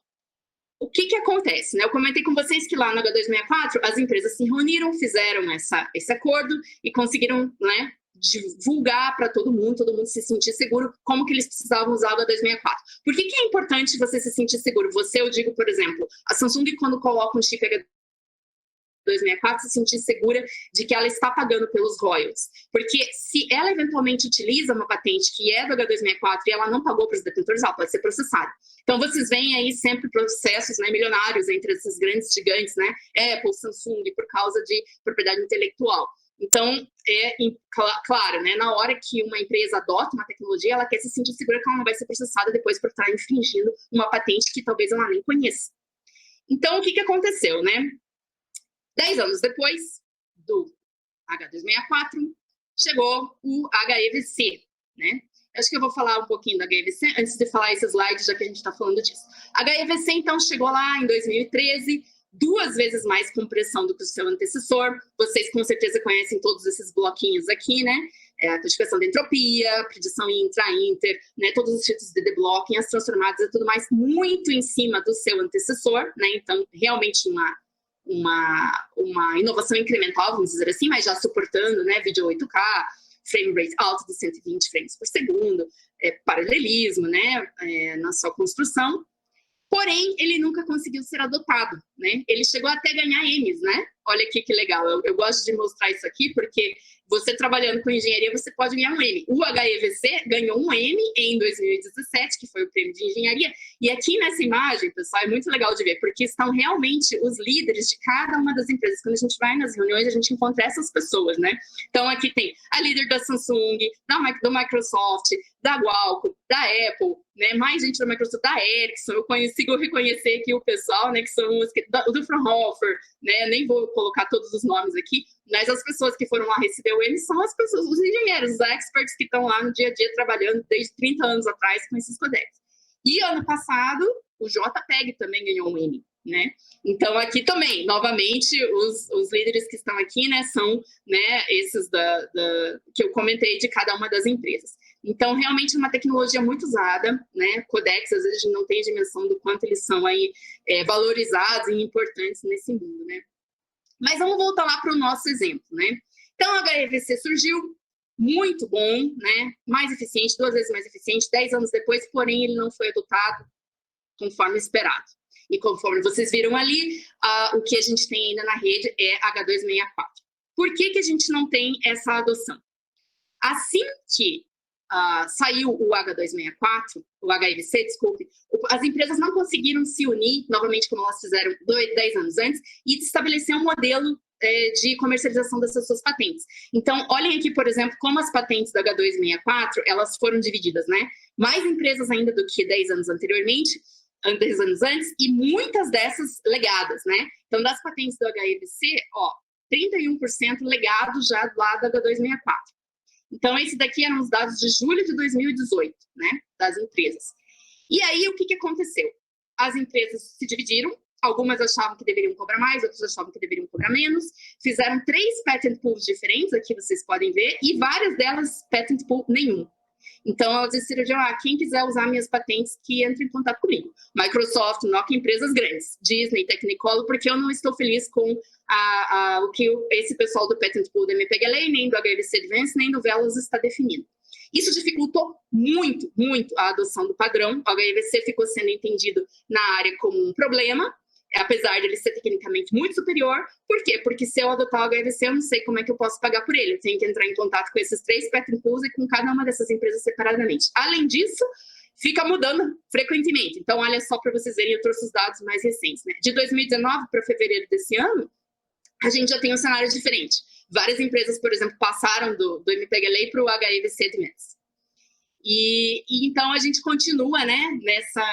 o que acontece, né? Eu comentei com vocês que lá no H264 as empresas se reuniram, fizeram esse acordo e conseguiram, né, divulgar para todo mundo se sentir seguro como que eles precisavam usar o H264. Por que é importante você se sentir seguro? Eu digo, por exemplo, a Samsung, quando coloca um chip H264, se sentir segura de que ela está pagando pelos royalties. Porque se ela eventualmente utiliza uma patente que é do H264 e ela não pagou para os detentores, ela pode ser processada. Então, vocês veem aí sempre processos, né, milionários entre esses grandes gigantes, né, Apple, Samsung, por causa de propriedade intelectual. Então, claro, né, na hora que uma empresa adota uma tecnologia, ela quer se sentir segura que ela não vai ser processada depois por estar infringindo uma patente que talvez ela nem conheça. Então, o que aconteceu, né? 10 anos depois do H264, chegou o HEVC, né? Acho que eu vou falar um pouquinho do HEVC antes de falar esse slide, já que a gente está falando disso. HEVC, então, chegou lá em 2013, 2 vezes mais compressão do que o seu antecessor. Vocês, com certeza, conhecem todos esses bloquinhos aqui, né? A codificação da entropia, predição intra-inter, né? Todos os títulos de deblocking, as transformadas e tudo mais, muito em cima do seu antecessor, né? Então, realmente uma inovação incremental, vamos dizer assim, mas já suportando, né, vídeo 8K, frame rate alto de 120 frames por segundo, paralelismo, né, na sua construção. Porém, ele nunca conseguiu ser adotado, né? Ele chegou até a ganhar Emmys, né? Olha aqui que legal, eu gosto de mostrar isso aqui, porque você trabalhando com engenharia, você pode ganhar um Emmy. O HEVC ganhou um Emmy em 2017, que foi o prêmio de engenharia, e aqui nessa imagem, pessoal, é muito legal de ver, porque estão realmente os líderes de cada uma das empresas. Quando a gente vai nas reuniões, a gente encontra essas pessoas, né? Então, aqui tem a líder da Samsung, do Microsoft, da Qualcomm, da Apple, né? Mais gente da Microsoft, da Ericsson. Eu consigo reconhecer aqui o pessoal, né? Que são os do Fraunhofer, né? Nem vou colocar todos os nomes aqui, mas as pessoas que foram lá receber o Emmy são as pessoas, os engenheiros, os experts que estão lá no dia a dia trabalhando desde 30 anos atrás com esses codecs. E ano passado, o JPEG também ganhou um Emmy, né? Então, aqui também, novamente, os líderes que estão aqui, né, são, né, esses que eu comentei de cada uma das empresas. Então, realmente é uma tecnologia muito usada, né? Codecs, às vezes, a gente não tem dimensão do quanto eles são aí valorizados e importantes nesse mundo, né? Mas vamos voltar lá para o nosso exemplo, né? Então, o HEVC surgiu, muito bom, né? Mais eficiente, 2 vezes mais eficiente, 10 anos depois, porém, ele não foi adotado conforme esperado. E conforme vocês viram ali, o que a gente tem ainda na rede é H264. Por que a gente não tem essa adoção? Assim que saiu o H264, o HEVC, desculpe, as empresas não conseguiram se unir, novamente como elas fizeram 10 anos antes, e estabelecer um modelo de comercialização dessas suas patentes. Então, olhem aqui, por exemplo, como as patentes da H264, elas foram divididas, né? Mais empresas ainda do que 10 anos anteriormente, 10 anos antes, e muitas dessas legadas, né? Então, das patentes do HEVC, 31% legado já lá da H264. Então, esse daqui eram os dados de julho de 2018, né, das empresas. E aí, o que aconteceu? As empresas se dividiram, algumas achavam que deveriam cobrar mais, outras achavam que deveriam cobrar menos, fizeram 3 patent pools diferentes, aqui vocês podem ver, e várias delas patent pool nenhum. Então, elas decidiram, quem quiser usar minhas patentes, que entre em contato comigo. Microsoft, Nokia, empresas grandes, Disney, Technicolor, porque eu não estou feliz com o que esse pessoal do Patent Pool da MPGLA, nem do HVC Advanced, nem do Velos está definindo. Isso dificultou muito, muito a adoção do padrão. O HVC ficou sendo entendido na área como um problema, apesar de ele ser tecnicamente muito superior. Por quê? Porque se eu adotar o HVC, eu não sei como é que eu posso pagar por ele. Eu tenho que entrar em contato com esses 3 patent pools e com cada uma dessas empresas separadamente. Além disso, fica mudando frequentemente. Então, olha só para vocês verem, eu trouxe os dados mais recentes, né? De 2019 para fevereiro desse ano, a gente já tem um cenário diferente. Várias empresas, por exemplo, passaram do MPGLA para o HVC Advanced. E então a gente continua, né,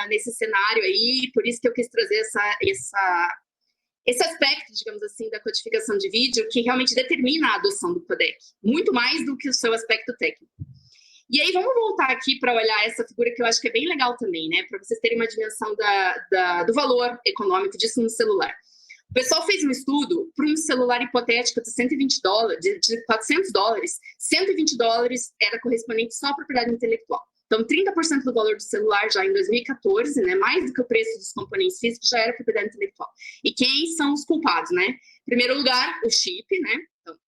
nesse cenário aí, por isso que eu quis trazer esse aspecto, digamos assim, da codificação de vídeo, que realmente determina a adoção do codec, muito mais do que o seu aspecto técnico. E aí vamos voltar aqui para olhar essa figura que eu acho que é bem legal também, né, para vocês terem uma dimensão do valor econômico disso no celular. O pessoal fez um estudo para um celular hipotético de $120, de $400, $120 era correspondente só à propriedade intelectual. Então, 30% do valor do celular já em 2014, né, mais do que o preço dos componentes físicos, já era propriedade intelectual. E quem são os culpados, né? Em primeiro lugar, o chip, né? Então,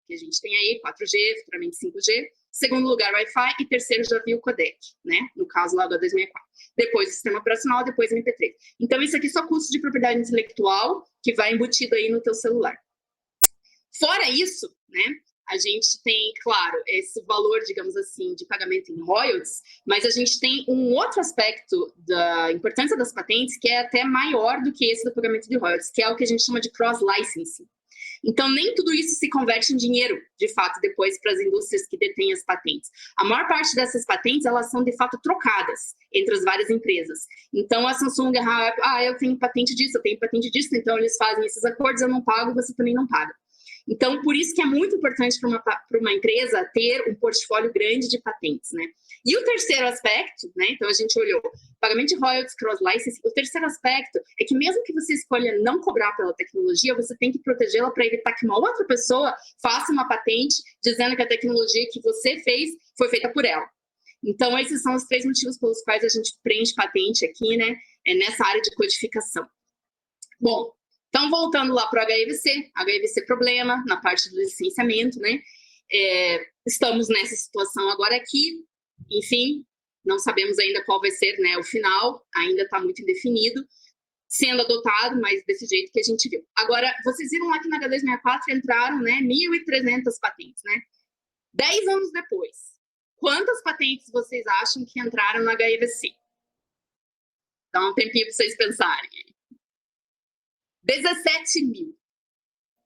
que a gente tem aí, 4G, futuramente 5G. Segundo lugar, Wi-Fi. E terceiro, já viu o codec, né? No caso lá do A264. Depois o sistema operacional, depois o MP3. Então, isso aqui só custo de propriedade intelectual que vai embutido aí no teu celular. Fora isso, né? A gente tem, claro, esse valor, digamos assim, de pagamento em royalties, mas a gente tem um outro aspecto da importância das patentes que é até maior do que esse do pagamento de royalties, que é o que a gente chama de cross-licensing. Então, nem tudo isso se converte em dinheiro, de fato, depois para as indústrias que detêm as patentes. A maior parte dessas patentes, elas são, de fato, trocadas entre as várias empresas. Então, a Samsung, eu tenho patente disso, eu tenho patente disso, então eles fazem esses acordos, eu não pago, você também não paga. Então, por isso que é muito importante para uma empresa ter um portfólio grande de patentes, né? E o terceiro aspecto, né? Então, a gente olhou pagamento de royalties, cross-license. O terceiro aspecto é que mesmo que você escolha não cobrar pela tecnologia, você tem que protegê-la para evitar que uma outra pessoa faça uma patente dizendo que a tecnologia que você fez foi feita por ela. Então, esses são os 3 motivos pelos quais a gente preenche patente aqui, né? Nessa área de codificação. Bom, então, voltando lá para o HIVC problema, na parte do licenciamento, né? Estamos nessa situação agora aqui, enfim, não sabemos ainda qual vai ser, né, o final, ainda está muito indefinido, sendo adotado, mas desse jeito que a gente viu. Agora, vocês viram lá que na H264 entraram, né, 1.300 patentes, né? 10 anos depois, quantas patentes vocês acham que entraram no HIVC? Dá um tempinho para vocês pensarem. 17 mil.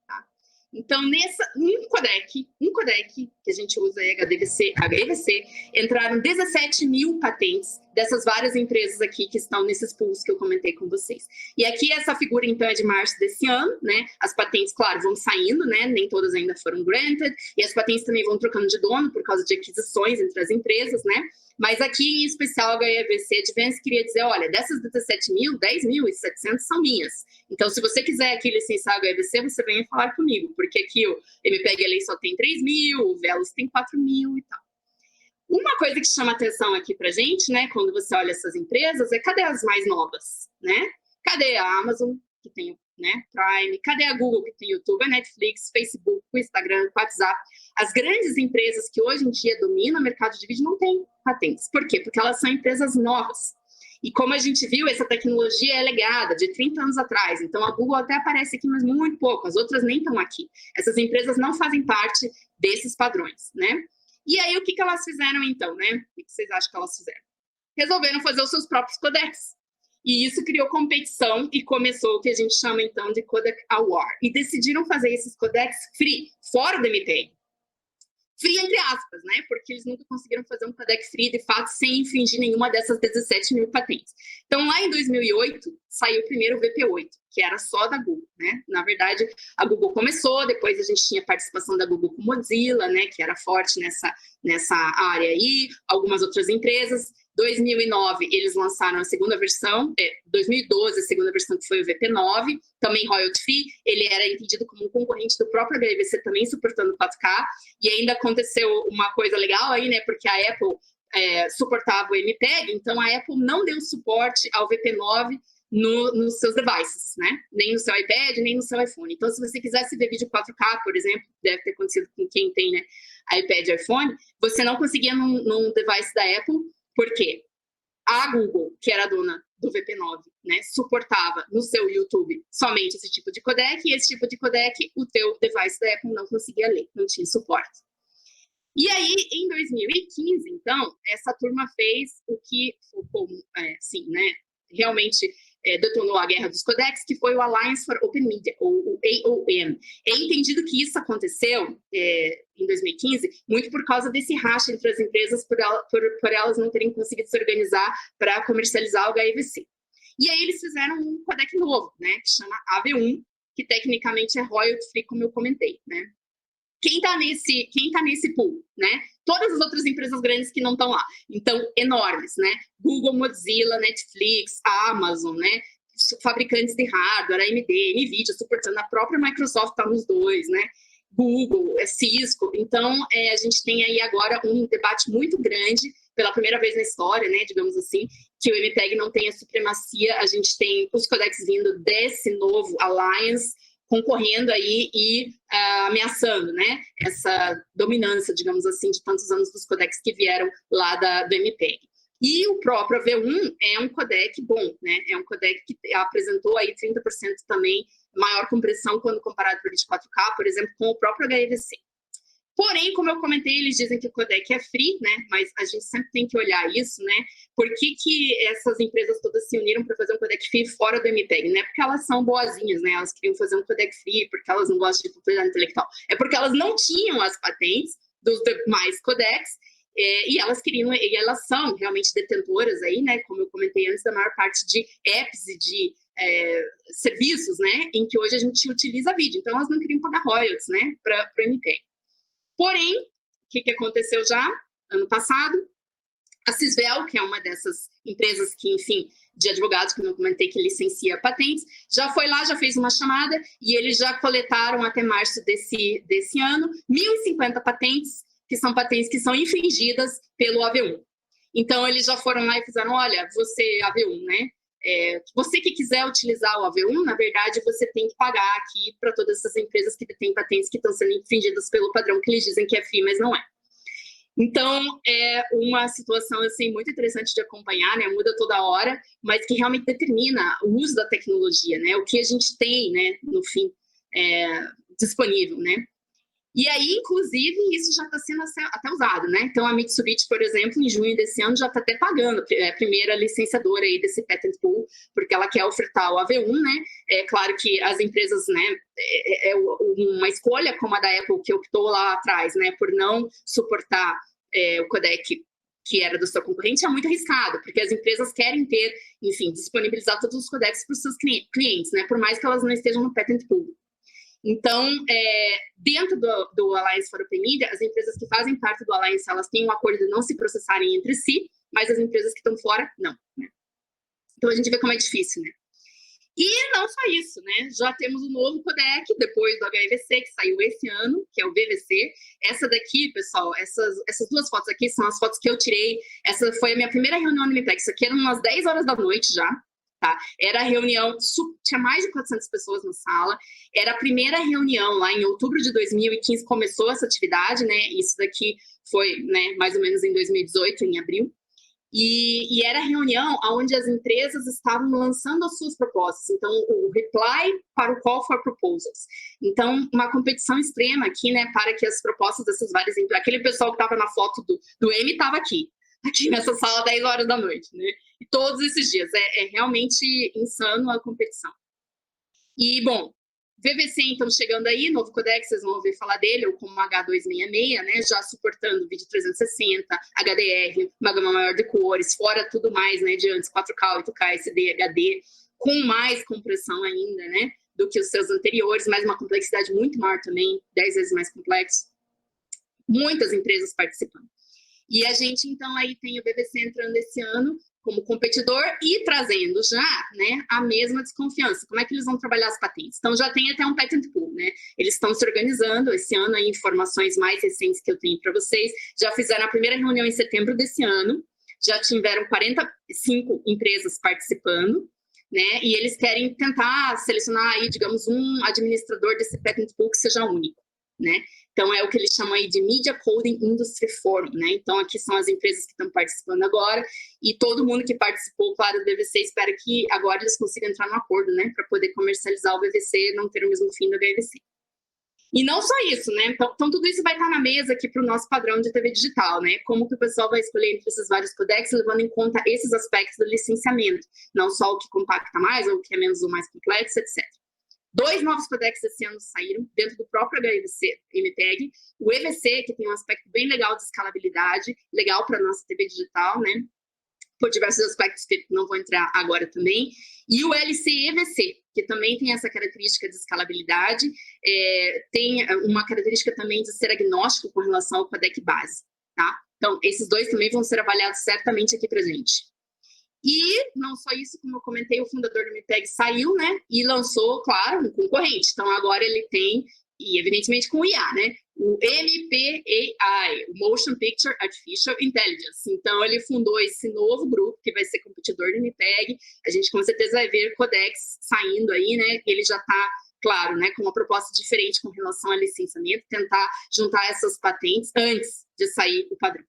Tá? Então, um codec que a gente usa aí, HIVC, entraram 17 mil patentes dessas várias empresas aqui que estão nesses pools que eu comentei com vocês. E aqui essa figura, então, é de março desse ano, né? As patentes, claro, vão saindo, né? Nem todas ainda foram granted, e as patentes também vão trocando de dono por causa de aquisições entre as empresas, né? Mas aqui, em especial, a HIVC Advanced queria dizer, olha, dessas 17 mil, 10.700 são minhas. Então, se você quiser aqui licenciar a HIVC, você venha falar comigo, porque aqui o MPGLA só tem 3 mil, o Velos tem 4 mil e tal. Uma coisa que chama atenção aqui pra gente, né, quando você olha essas empresas, é cadê as mais novas, né? Cadê a Amazon, que tem, né, Prime? Cadê a Google, que tem YouTube, a Netflix, Facebook, o Instagram, o WhatsApp? As grandes empresas que hoje em dia dominam o mercado de vídeo não têm patentes. Por quê? Porque elas são empresas novas. E como a gente viu, essa tecnologia é legada de 30 anos atrás. Então, a Google até aparece aqui, mas muito pouco. As outras nem estão aqui. Essas empresas não fazem parte desses padrões, né? E aí, o que elas fizeram, então, né? O que vocês acham que elas fizeram? Resolveram fazer os seus próprios codecs. E isso criou competição e começou o que a gente chama, então, de Codec Award. E decidiram fazer esses codecs free, fora do MPA. Free, entre aspas, né? Porque eles nunca conseguiram fazer um codec free, de fato, sem infringir nenhuma dessas 17 mil patentes. Então, lá em 2008, saiu o primeiro VP8, que era só da Google, né? Na verdade, a Google começou, depois a gente tinha participação da Google com Mozilla, né? Que era forte nessa área aí, algumas outras empresas. 2009, eles lançaram a segunda versão, 2012, a segunda versão, que foi o VP9, também royalty free. Ele era entendido como um concorrente do próprio HEVC, também suportando 4K. E ainda aconteceu uma coisa legal aí, né? Porque a Apple suportava o MPEG, então a Apple não deu suporte ao VP9 nos seus devices, né? Nem no seu iPad, nem no seu iPhone. Então, se você quisesse ver vídeo 4K, por exemplo, deve ter acontecido com quem tem, né, iPad e iPhone, você não conseguia num device da Apple. Por quê? A Google, que era a dona do VP9, né, suportava no seu YouTube somente esse tipo de codec, e esse tipo de codec o teu device da Apple não conseguia ler, não tinha suporte. E aí, em 2015, então, essa turma fez o que, assim, né, realmente detonou a guerra dos codecs, que foi o Alliance for Open Media, ou o AOM. É entendido que isso aconteceu em 2015 muito por causa desse racha entre as empresas, por elas não terem conseguido se organizar para comercializar o HEVC. E aí eles fizeram um codec novo, né, que chama AV1, que tecnicamente é royalty free, como eu comentei, né? Quem tá nesse pool, né? Todas as outras empresas grandes que não estão lá. Então, enormes, né? Google, Mozilla, Netflix, Amazon, né? Fabricantes de hardware, AMD, Nvidia, suportando, a própria Microsoft está nos dois, né? Google, Cisco. Então, a gente tem aí agora um debate muito grande, pela primeira vez na história, né? Digamos assim, que o MPEG não tem a supremacia. A gente tem os codecs vindo desse novo Alliance, concorrendo aí e ameaçando, né, essa dominância, digamos assim, de tantos anos dos codecs que vieram lá do MPEG. E o próprio AV1 é um codec bom, né, é um codec que apresentou aí 30% também maior compressão quando comparado com o 24K, por exemplo, com o próprio HEVC. Porém, como eu comentei, eles dizem que o codec é free, né? Mas a gente sempre tem que olhar isso, né? Por que essas empresas todas se uniram para fazer um codec free fora do MPEG? Não é porque elas são boazinhas, né? Elas queriam fazer um codec free porque elas não gostam de propriedade intelectual. É porque elas não tinham as patentes dos demais codecs e elas queriam, e elas são realmente detentoras aí, né? Como eu comentei antes, da maior parte de apps e de serviços, né? Em que hoje a gente utiliza vídeo. Então, elas não queriam pagar royalties, né? Para o MPEG. Porém, o que aconteceu já ano passado? A Cisvel, que é uma dessas empresas que, enfim, de advogados, que eu não comentei, que licencia patentes, já foi lá, já fez uma chamada e eles já coletaram até março desse ano 1.050 patentes, que são patentes que são infringidas pelo AV1. Então, eles já foram lá e fizeram, olha, você, AV1, né? Você que quiser utilizar o AV1, na verdade, você tem que pagar aqui para todas essas empresas que detêm patentes que estão sendo infringidas pelo padrão que eles dizem que é free, mas não é. Então, é uma situação assim, muito interessante de acompanhar, né? Muda toda hora, mas que realmente determina o uso da tecnologia, né? O que a gente tem, né, no fim, disponível, né? E aí, inclusive, isso já está sendo até usado, né? Então, a Mitsubishi, por exemplo, em junho desse ano, já está até pagando a primeira licenciadora aí desse patent pool, porque ela quer ofertar o AV1, né? É claro que as empresas, né, uma escolha como a da Apple, que optou lá atrás, né, por não suportar o codec que era do seu concorrente, é muito arriscado, porque as empresas querem ter, enfim, disponibilizar todos os codecs para os seus clientes, né? Por mais que elas não estejam no patent pool. Então, dentro do Alliance for Open Media, as empresas que fazem parte do Alliance, elas têm um acordo de não se processarem entre si, mas as empresas que estão fora, não. Né? Então, a gente vê como é difícil, né? E não só isso, né? Já temos um novo codec, depois do HEVC, que saiu esse ano, que é o VVC. Essa daqui, pessoal, essas duas fotos aqui são as fotos que eu tirei. Essa foi a minha primeira reunião no MPEG. Isso aqui era umas 10 horas da noite já. Tá? Era a reunião, tinha mais de 400 pessoas na sala, era a primeira reunião lá em outubro de 2015, começou essa atividade, né? Isso daqui foi, né, mais ou menos em 2018, em abril, e era a reunião onde as empresas estavam lançando as suas propostas, então o reply para o call for proposals. Então, uma competição extrema aqui, né, para que as propostas dessas várias empresas, aquele pessoal que estava na foto do M estava aqui nessa sala 10 horas da noite, né? E todos esses dias. É realmente insano a competição. E, bom, VVC, então, chegando aí, novo codec, vocês vão ouvir falar dele, ou como H266, né, já suportando vídeo 360, HDR, uma gama maior de cores, fora tudo mais, né, de antes, 4K, 8K, SD, HD, com mais compressão ainda, né, do que os seus anteriores, mas uma complexidade muito maior também, 10 vezes mais complexo. Muitas empresas participando. E a gente, então, aí tem o VVC entrando esse ano como competidor e trazendo já, né, a mesma desconfiança. Como é que eles vão trabalhar as patentes? Então, já tem até um patent pool, né? Eles estão se organizando esse ano, aí, informações mais recentes que eu tenho para vocês. Já fizeram a primeira reunião em setembro desse ano, já tiveram 45 empresas participando, né? E eles querem tentar selecionar aí, digamos, um administrador desse patent pool que seja único, né? Então, é o que eles chamam aí de Media Coding Industry Forum, né? Então, aqui são as empresas que estão participando agora e todo mundo que participou, claro, do VVC, espera que agora eles consigam entrar no acordo, né? Para poder comercializar o VVC e não ter o mesmo fim do HVC. E não só isso, né? Então, tudo isso vai estar na mesa aqui para o nosso padrão de TV digital, né? Como que o pessoal vai escolher entre esses vários codecs, levando em conta esses aspectos do licenciamento, não só o que compacta mais ou o que é menos ou mais complexo, etc. 2 novos codecs esse ano saíram, dentro do próprio HVC MPEG. O EVC, que tem um aspecto bem legal de escalabilidade, legal para a nossa TV digital, né? Por diversos aspectos que não vou entrar agora também. E o LC-EVC, que também tem essa característica de escalabilidade, tem uma característica também de ser agnóstico com relação ao codec base, tá? Então, esses 2 também vão ser avaliados certamente aqui para a gente. E não só isso, como eu comentei, o fundador do MPEG saiu, né? E lançou, claro, um concorrente. Então, agora ele tem, e evidentemente com o IA, né? O MPAI, o Motion Picture Artificial Intelligence. Então, ele fundou esse novo grupo, que vai ser competidor do MPEG. A gente, com certeza, vai ver codecs saindo aí, né? Ele já está, claro, né? Com uma proposta diferente com relação ao licenciamento, tentar juntar essas patentes antes de sair o padrão.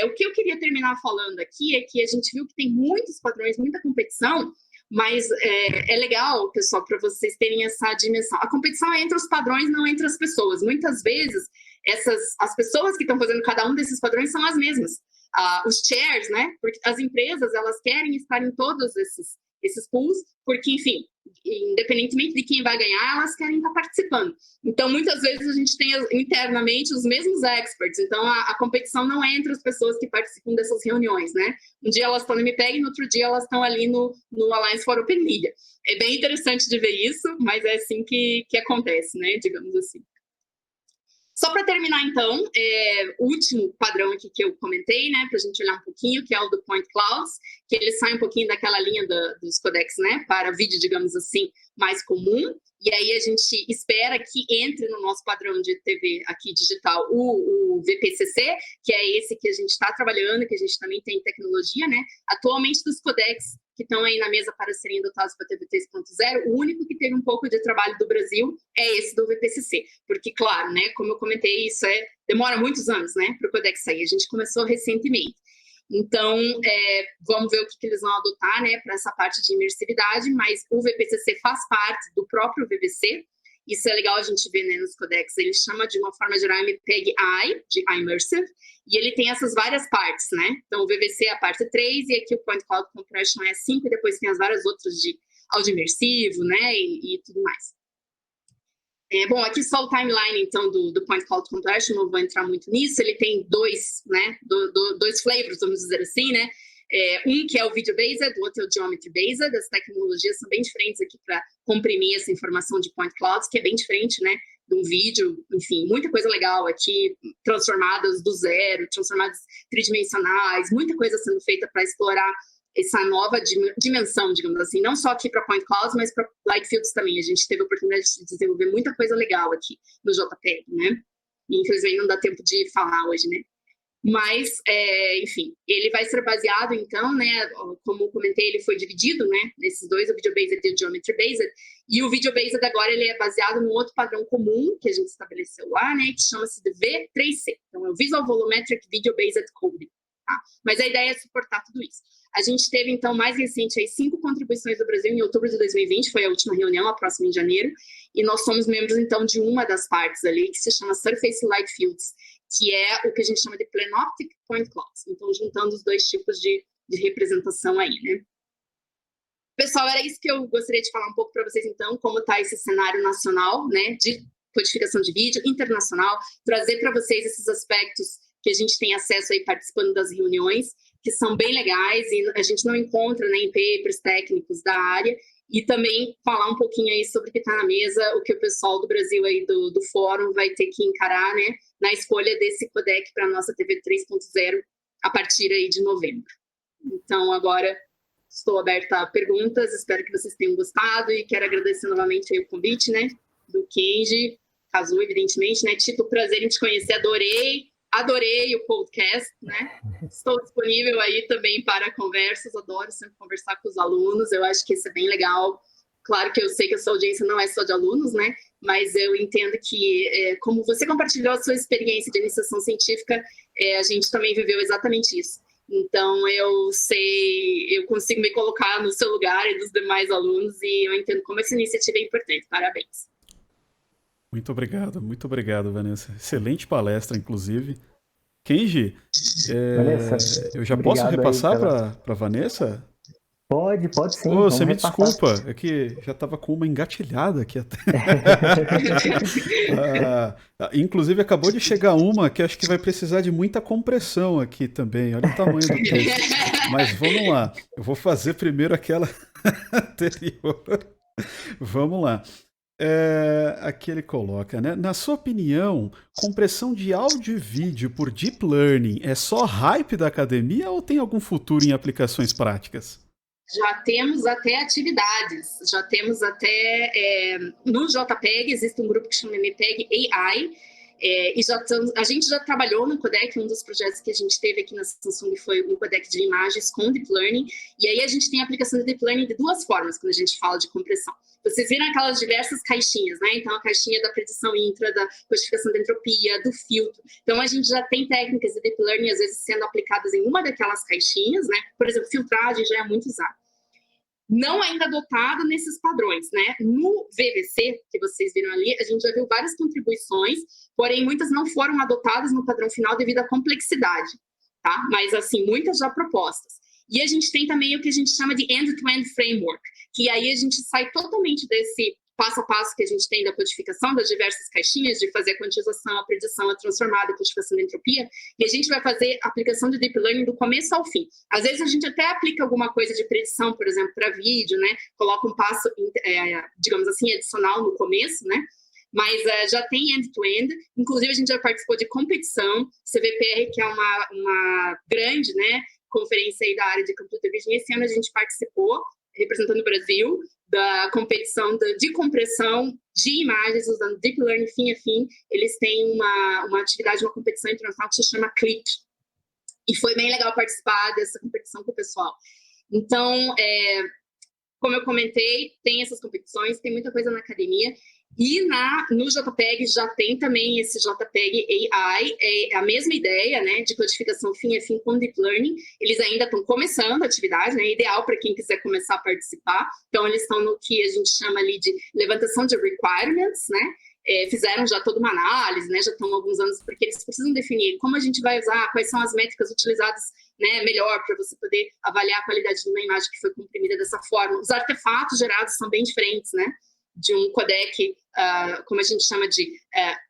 O que eu queria terminar falando aqui é que a gente viu que tem muitos padrões, muita competição, mas é legal, pessoal, para vocês terem essa dimensão. A competição é entre os padrões, não entre as pessoas. Muitas vezes, as pessoas que estão fazendo cada um desses padrões são as mesmas. Os chairs, né? Porque as empresas, elas querem estar em todos esses pools, porque, enfim, independentemente de quem vai ganhar, elas querem estar participando. Então, muitas vezes a gente tem internamente os mesmos experts. Então, a competição não é entre as pessoas que participam dessas reuniões, né? Um dia elas estão no MPEG, no outro dia elas estão ali no Alliance for Open Media. É bem interessante de ver isso, mas é assim que acontece, né? Digamos assim. Só para terminar, então, o último padrão aqui que eu comentei, né, para a gente olhar um pouquinho, que é o do Point Clouds, que ele sai um pouquinho daquela linha dos codecs, né, para vídeo, digamos assim, mais comum, e aí a gente espera que entre no nosso padrão de TV aqui digital o VPCC, que é esse que a gente está trabalhando, que a gente também tem tecnologia, né, atualmente dos codecs que estão aí na mesa para serem adotados para TV 3.0, o único que teve um pouco de trabalho do Brasil é esse do VPCC, porque, claro, né, como eu comentei, isso demora muitos anos, né, para o codec sair, a gente começou recentemente. Então, vamos ver o que eles vão adotar, né, para essa parte de imersividade, mas o VPCC faz parte do próprio VVC, isso é legal a gente ver, né, nos codecs, ele chama de uma forma geral MPEG-I, de Immersive, e ele tem essas várias partes, né? Então, o VVC é a parte 3, e aqui o Point Cloud Compression é 5, e depois tem as várias outras de áudio imersivo, né, e tudo mais. Bom, aqui só o timeline, então, do Point Cloud Compression, não vou entrar muito nisso, ele tem dois flavors, vamos dizer assim, né? Um que é o video-based, o outro é o geometry-based, as tecnologias são bem diferentes aqui para comprimir essa informação de point clouds, que é bem diferente, né, de um vídeo, enfim, muita coisa legal aqui, transformadas do zero, transformadas tridimensionais, muita coisa sendo feita para explorar essa nova dimensão, digamos assim, não só aqui para point clouds, mas para light fields também. A gente teve a oportunidade de desenvolver muita coisa legal aqui no JPEG, né, e infelizmente não dá tempo de falar hoje, né. Mas, enfim, ele vai ser baseado, então, né, como eu comentei, ele foi dividido, né, nesses dois, o Video-Based e o Geometry-Based, e o Video-Based agora ele é baseado num outro padrão comum que a gente estabeleceu lá, né, que chama-se de V3C, então é o Visual Volumetric Video-Based Coding, tá? Mas a ideia é suportar tudo isso. A gente teve, então, mais recente, aí, 5 contribuições do Brasil em outubro de 2020, foi a última reunião, a próxima em janeiro, e nós somos membros, então, de uma das partes ali, que se chama Surface Light Fields, que é o que a gente chama de Plenoptic Point Clouds. Então, juntando os dois tipos de representação aí, né? Pessoal, era isso que eu gostaria de falar um pouco para vocês, então, como está esse cenário nacional, né, de codificação de vídeo, internacional, trazer para vocês esses aspectos que a gente tem acesso aí participando das reuniões, que são bem legais e a gente não encontra, né, em papers técnicos da área, e também falar um pouquinho aí sobre o que está na mesa, o que o pessoal do Brasil aí do fórum vai ter que encarar, né, na escolha desse codec para a nossa TV 3.0 a partir aí de novembro. Então, agora estou aberta a perguntas, espero que vocês tenham gostado e quero agradecer novamente aí o convite, né, do Kenji, Kazu, evidentemente, né, Tito, prazer em te conhecer, adorei o podcast, né, estou disponível aí também para conversas, adoro sempre conversar com os alunos, eu acho que isso é bem legal, claro que eu sei que a sua audiência não é só de alunos, né, mas eu entendo que, como você compartilhou a sua experiência de iniciação científica, a gente também viveu exatamente isso. Então, eu consigo me colocar no seu lugar e dos demais alunos e eu entendo como essa iniciativa é importante. Parabéns. Muito obrigado, Vanessa. Excelente palestra, inclusive. Kenji, Vanessa, eu já posso obrigado aí repassar pela... para Vanessa? Pode sim, Ô, você vamos me repassar. desculpa, é que já estava com uma engatilhada aqui até. Inclusive, acabou de chegar uma que acho que vai precisar de muita compressão aqui também. Olha o tamanho do texto. Mas vamos lá. Eu vou fazer primeiro aquela anterior. Vamos lá. Aqui ele coloca, né? Na sua opinião, compressão de áudio e vídeo por Deep Learning é só hype da academia ou tem algum futuro em aplicações práticas? Já temos até atividades, já temos até... no JPEG existe um grupo que chama MPEG AI, e a gente já trabalhou no codec, um dos projetos que a gente teve aqui na Samsung foi um codec de imagens com Deep Learning, e aí a gente tem a aplicação de Deep Learning de duas formas quando a gente fala de compressão. Vocês viram aquelas diversas caixinhas, né? Então, a caixinha da predição intra, da codificação da entropia, do filtro. Então, a gente já tem técnicas de Deep Learning, às vezes, sendo aplicadas em uma daquelas caixinhas, né? Por exemplo, filtragem já é muito usada. Não ainda adotado nesses padrões, né? No VVC, que vocês viram ali, a gente já viu várias contribuições, porém, muitas não foram adotadas no padrão final devido à complexidade, tá? Mas, assim, muitas já propostas. E a gente tem também o que a gente chama de end-to-end framework, que aí a gente sai totalmente desse passo a passo que a gente tem da codificação das diversas caixinhas, de fazer a quantização, a predição, a transformada, a codificação da entropia, e a gente vai fazer a aplicação de Deep Learning do começo ao fim. Às vezes a gente até aplica alguma coisa de predição, por exemplo, para vídeo, né? Coloca um passo, digamos assim, adicional no começo, né? Mas já tem end-to-end, inclusive a gente já participou de competição, CVPR, que é uma grande, né, conferência aí da área de computer vision, esse ano a gente participou, representando o Brasil, da competição de compressão de imagens usando Deep Learning fim a fim. Eles têm uma atividade, uma competição internacional que se chama CLIP. E foi bem legal participar dessa competição com o pessoal. Então, como eu comentei, tem essas competições, tem muita coisa na academia. E no JPEG já tem também esse JPEG AI, é a mesma ideia, né, de codificação fim a fim com Deep Learning. Eles ainda estão começando a atividade, né, ideal para quem quiser começar a participar. Então, eles estão no que a gente chama ali de levantação de requirements, né, fizeram já toda uma análise, né, já estão há alguns anos, porque eles precisam definir como a gente vai usar, quais são as métricas utilizadas, né, melhor para você poder avaliar a qualidade de uma imagem que foi comprimida dessa forma. Os artefatos gerados são bem diferentes, né, de um codec, como a gente chama de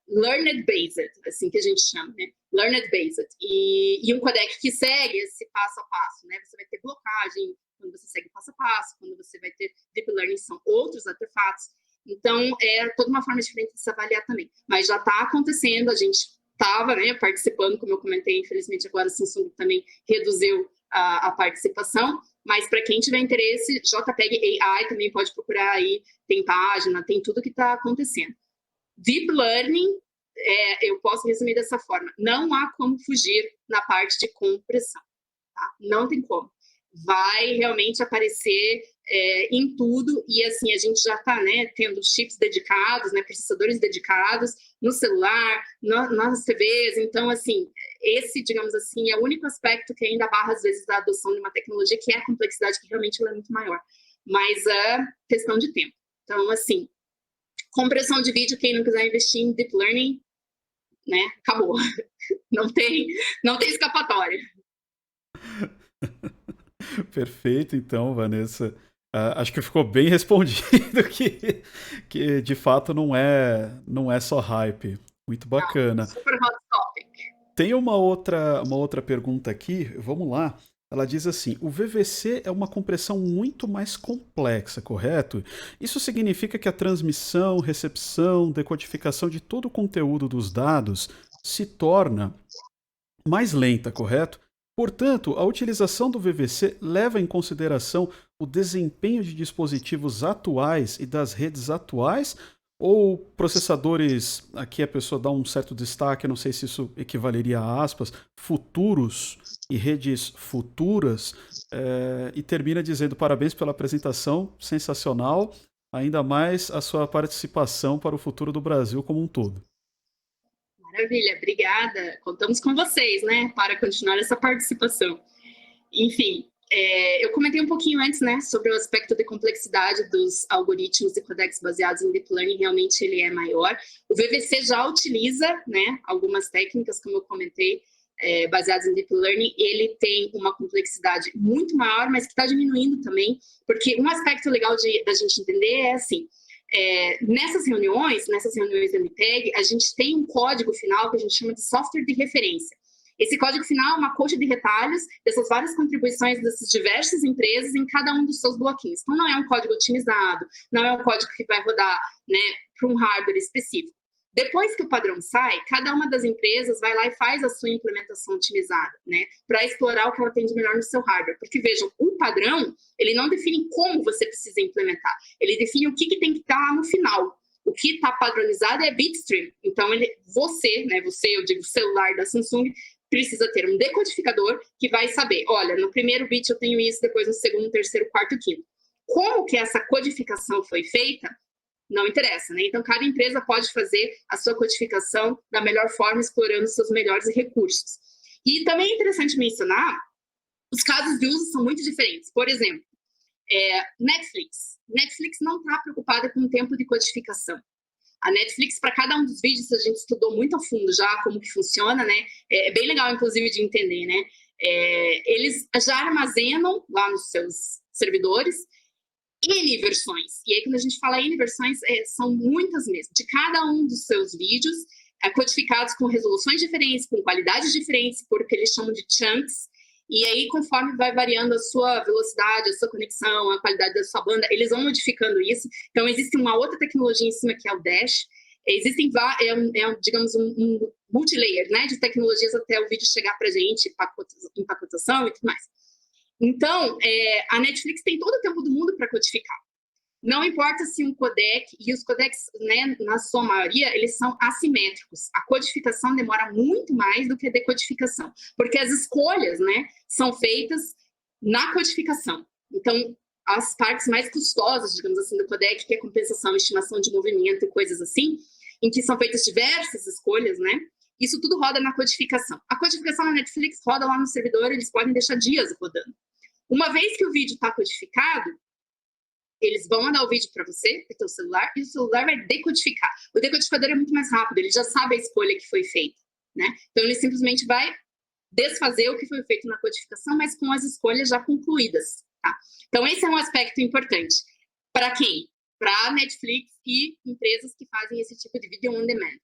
learned based, assim que a gente chama, né? Learned based. E um codec que segue esse passo a passo, né? Você vai ter blocagem quando você segue passo a passo, quando você vai ter deep learning, são outros artefatos. Então, é toda uma forma diferente de se avaliar também. Mas já está acontecendo, a gente estava, né, participando, como eu comentei, infelizmente agora a Samsung também reduziu a participação, mas para quem tiver interesse, JPEG AI também pode procurar aí, tem página, tem tudo que está acontecendo. Deep Learning, eu posso resumir dessa forma, não há como fugir na parte de compressão, tá? Não tem como. Vai realmente aparecer em tudo, e assim, a gente já está, né, tendo chips dedicados, né, processadores dedicados no celular, nas TVs, então, assim, esse, digamos assim, é o único aspecto que ainda barra, às vezes, da adoção de uma tecnologia, que é a complexidade, que realmente ela é muito maior, mas é questão de tempo. Então, assim, compressão de vídeo, quem não quiser investir em Deep Learning, né, acabou. Não tem escapatória. Perfeito, então, Vanessa. Acho que ficou bem respondido que de fato não é só hype. Muito bacana. Super hot topic. Tem uma outra pergunta aqui, vamos lá. Ela diz assim: o VVC é uma compressão muito mais complexa, correto? Isso significa que a transmissão, recepção, decodificação de todo o conteúdo dos dados se torna mais lenta, correto? Portanto, a utilização do VVC leva em consideração o desempenho de dispositivos atuais e das redes atuais, ou processadores, aqui a pessoa dá um certo destaque, não sei se isso equivaleria a aspas, futuros e redes futuras, e termina dizendo parabéns pela apresentação, sensacional, ainda mais a sua participação para o futuro do Brasil como um todo. Maravilha, obrigada. Contamos com vocês, né, para continuar essa participação. Enfim, eu comentei um pouquinho antes, né, sobre o aspecto de complexidade dos algoritmos e codecs baseados em Deep Learning, realmente ele é maior. O VVC já utiliza, né, algumas técnicas, como eu comentei, baseadas em Deep Learning, ele tem uma complexidade muito maior, mas que está diminuindo também, porque um aspecto legal da gente entender é assim, nessas reuniões do MPEG, a gente tem um código final que a gente chama de software de referência. Esse código final é uma coxa de retalhos dessas várias contribuições dessas diversas empresas em cada um dos seus bloquinhos. Então, não é um código otimizado, não é um código que vai rodar, né, para um hardware específico. Depois que o padrão sai, cada uma das empresas vai lá e faz a sua implementação otimizada, né, para explorar o que ela tem de melhor no seu hardware. Porque, vejam, o padrão, ele não define como você precisa implementar, ele define o que tem que estar lá no final. O que está padronizado é bitstream. Então, você, eu digo celular da Samsung, precisa ter um decodificador que vai saber, olha, no primeiro bit eu tenho isso, depois no segundo, terceiro, quarto, quinto. Como que essa codificação foi feita? Não interessa, né? Então, cada empresa pode fazer a sua codificação da melhor forma, explorando seus melhores recursos. E também é interessante mencionar, os casos de uso são muito diferentes. Por exemplo, Netflix. Netflix não está preocupada com o tempo de codificação. A Netflix, para cada um dos vídeos, a gente estudou muito a fundo já como que funciona, né? É bem legal, inclusive, de entender, né? Eles já armazenam lá nos seus servidores N versões. E aí, quando a gente fala N versões, são muitas mesmo. De cada um dos seus vídeos, codificados com resoluções diferentes, com qualidades diferentes, por o que eles chamam de chunks. E aí, conforme vai variando a sua velocidade, a sua conexão, a qualidade da sua banda, eles vão modificando isso. Então, existe uma outra tecnologia em cima, que é o Dash. Existem, digamos, um multilayer, né, de tecnologias até o vídeo chegar para a gente, empacotação e tudo mais. Então, a Netflix tem todo o tempo do mundo para codificar. Não importa se um codec, e os codecs, né, na sua maioria, eles são assimétricos. A codificação demora muito mais do que a decodificação, porque as escolhas, né, são feitas na codificação. Então, as partes mais custosas, digamos assim, do codec, que é compensação, estimação de movimento e coisas assim, em que são feitas diversas escolhas, né, isso tudo roda na codificação. A codificação na Netflix roda lá no servidor, eles podem deixar dias rodando. Uma vez que o vídeo está codificado, eles vão mandar o vídeo para você, para o seu celular, e o celular vai decodificar. O decodificador é muito mais rápido, ele já sabe a escolha que foi feita, né? Então, ele simplesmente vai desfazer o que foi feito na codificação, mas com as escolhas já concluídas, tá? Então, esse é um aspecto importante. Para quem? Para a Netflix e empresas que fazem esse tipo de vídeo on demand.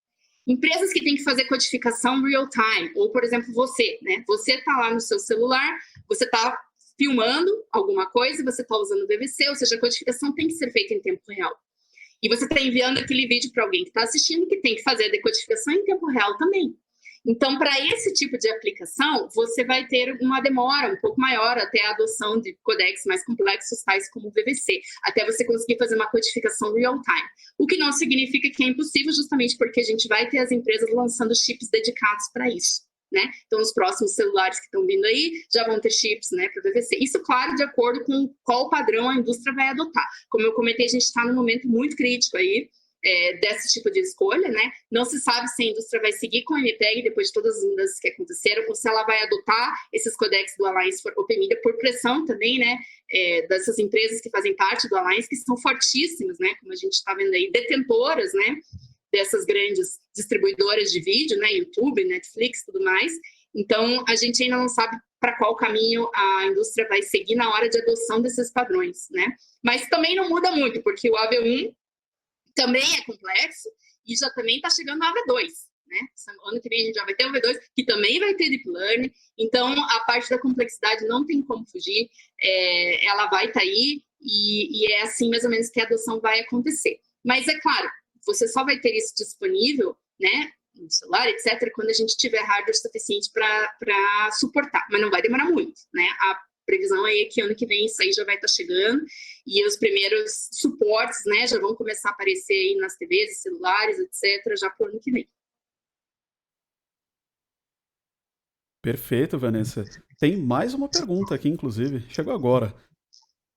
Empresas que têm que fazer codificação real time, ou, por exemplo, você, né? Você está lá no seu celular, você está filmando alguma coisa, você está usando o VVC, ou seja, a codificação tem que ser feita em tempo real. E você está enviando aquele vídeo para alguém que está assistindo, que tem que fazer a decodificação em tempo real também. Então, para esse tipo de aplicação, você vai ter uma demora um pouco maior até a adoção de codecs mais complexos, tais como o VVC, até você conseguir fazer uma codificação real time. O que não significa que é impossível, justamente porque a gente vai ter as empresas lançando chips dedicados para isso, né? Então, os próximos celulares que estão vindo aí já vão ter chips, né, para o VVC. Isso, claro, de acordo com qual padrão a indústria vai adotar. Como eu comentei, a gente está num momento muito crítico aí, desse tipo de escolha, né? Não se sabe se a indústria vai seguir com o MPEG depois de todas as mudanças que aconteceram, ou se ela vai adotar esses codecs do Alliance for Open Media por pressão também, né? Dessas empresas que fazem parte do Alliance, que são fortíssimas, né? Como a gente está vendo aí, detentoras, né? Dessas grandes distribuidoras de vídeo, né? YouTube, Netflix, tudo mais. Então, a gente ainda não sabe para qual caminho a indústria vai seguir na hora de adoção desses padrões, né? Mas também não muda muito, porque o AV1 também é complexo e já também está chegando o AV2, né? Ano que vem a gente já vai ter o AV2, que também vai ter Deep Learning. Então, a parte da complexidade não tem como fugir, ela vai estar aí e é assim mais ou menos que a adoção vai acontecer. Mas, é claro, você só vai ter isso disponível, né, no celular, etc., quando a gente tiver hardware suficiente para suportar. Mas não vai demorar muito, né? A previsão aí é que ano que vem isso aí já vai estar chegando e os primeiros suportes, né, já vão começar a aparecer aí nas TVs, celulares, etc., já por ano que vem. Perfeito, Vanessa. Tem mais uma pergunta aqui, inclusive. Chegou agora.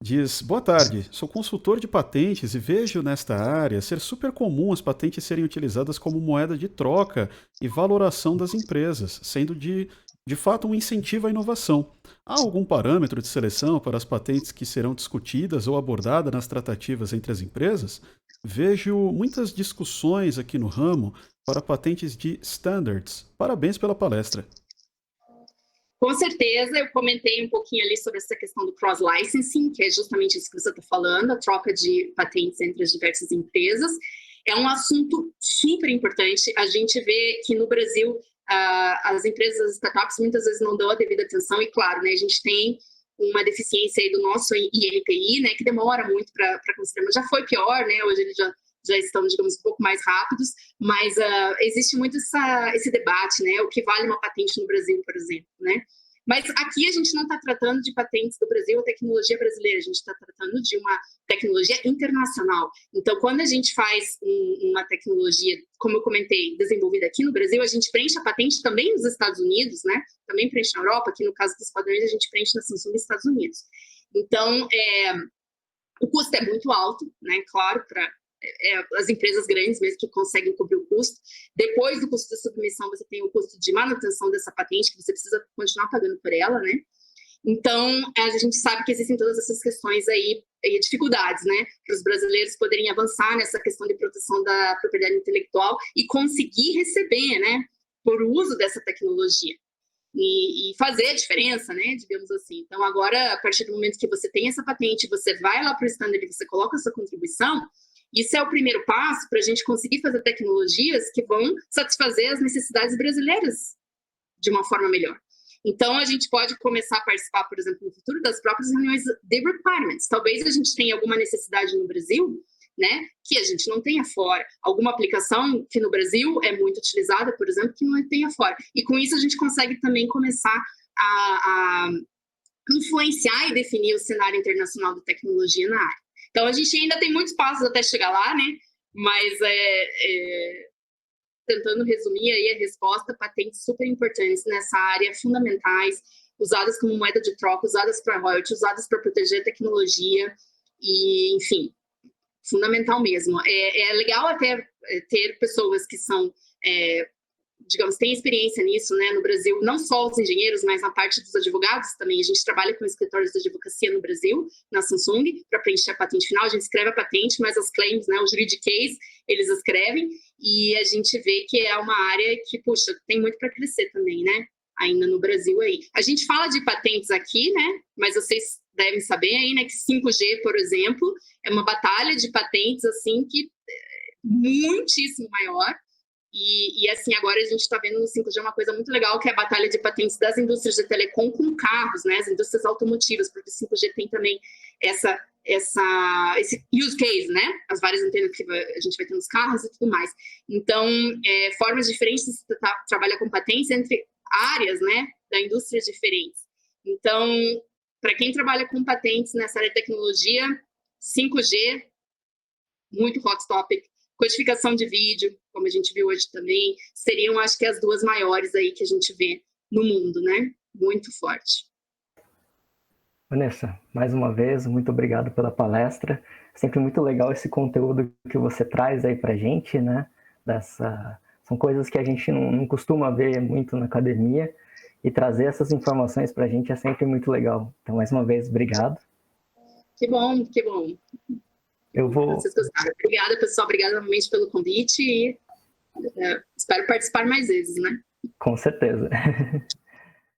Diz: boa tarde, sou consultor de patentes e vejo nesta área ser super comum as patentes serem utilizadas como moeda de troca e valoração das empresas, sendo de fato um incentivo à inovação. Há algum parâmetro de seleção para as patentes que serão discutidas ou abordadas nas tratativas entre as empresas? Vejo muitas discussões aqui no ramo para patentes de standards. Parabéns pela palestra. Com certeza, eu comentei um pouquinho ali sobre essa questão do cross-licensing, que é justamente isso que você está falando, a troca de patentes entre as diversas empresas. É um assunto super importante. A gente vê que no Brasil, as empresas, as startups, muitas vezes não dão a devida atenção, e claro, né, a gente tem uma deficiência aí do nosso INPI, né, que demora muito para conseguir, mas já foi pior, né, hoje eles já estão, digamos, um pouco mais rápidos, mas existe muito esse debate, né? O que vale uma patente no Brasil, por exemplo, né? Mas aqui a gente não está tratando de patentes do Brasil ou tecnologia brasileira, a gente está tratando de uma tecnologia internacional. Então, quando a gente faz uma tecnologia, como eu comentei, desenvolvida aqui no Brasil, a gente preenche a patente também nos Estados Unidos, né? Também preenche na Europa, aqui no caso dos padrões a gente preenche na Samsung nos Estados Unidos. Então, o custo é muito alto, né? Claro, para as empresas grandes mesmo que conseguem cobrir o custo. Depois do custo da submissão, você tem o custo de manutenção dessa patente, que você precisa continuar pagando por ela, né? Então, a gente sabe que existem todas essas questões aí, e dificuldades, né? Para os brasileiros poderem avançar nessa questão de proteção da propriedade intelectual e conseguir receber, né? Por uso dessa tecnologia. E fazer a diferença, né? Digamos assim. Então, agora, a partir do momento que você tem essa patente, você vai lá para o standard e você coloca a sua contribuição, isso é o primeiro passo para a gente conseguir fazer tecnologias que vão satisfazer as necessidades brasileiras de uma forma melhor. Então, a gente pode começar a participar, por exemplo, no futuro, das próprias reuniões de requirements. Talvez a gente tenha alguma necessidade no Brasil, né, que a gente não tenha fora. Alguma aplicação que no Brasil é muito utilizada, por exemplo, que não tenha fora. E com isso a gente consegue também começar a influenciar e definir o cenário internacional da tecnologia na área. Então, a gente ainda tem muitos passos até chegar lá, né? Mas, tentando resumir aí a resposta, patentes super importantes nessa área, fundamentais, usadas como moeda de troca, usadas para royalties, usadas para proteger a tecnologia, e, enfim, fundamental mesmo. É legal até ter pessoas que são... digamos, tem experiência nisso, né, no Brasil, não só os engenheiros, mas na parte dos advogados também. A gente trabalha com escritórios de advocacia no Brasil, na Samsung, para preencher a patente final. A gente escreve a patente, mas as claims, né, os juridiquês, eles escrevem, e a gente vê que é uma área que, puxa, tem muito para crescer também, né, ainda no Brasil aí. A gente fala de patentes aqui, né, mas vocês devem saber aí, né, que 5G, por exemplo, é uma batalha de patentes, assim, que é muitíssimo maior. E assim, agora a gente está vendo no 5G uma coisa muito legal, que é a batalha de patentes das indústrias de telecom com carros, né, as indústrias automotivas, porque o 5G tem também esse use case, né, as várias antenas que a gente vai ter nos carros e tudo mais. Então, formas diferentes de trabalhar com patentes entre áreas, né, da indústria diferentes. Então, para quem trabalha com patentes nessa área de tecnologia, 5G, muito hot topic. Codificação de vídeo, como a gente viu hoje também, seriam, acho que, as duas maiores aí que a gente vê no mundo, né? Muito forte. Vanessa, mais uma vez, muito obrigado pela palestra. Sempre muito legal esse conteúdo que você traz aí pra gente, né? São coisas que a gente não costuma ver muito na academia, e trazer essas informações pra gente é sempre muito legal. Então, mais uma vez, obrigado. Que bom, que bom. Eu vou... Vocês gostaram. Obrigada, pessoal. Obrigada novamente pelo convite e espero participar mais vezes, né? Com certeza.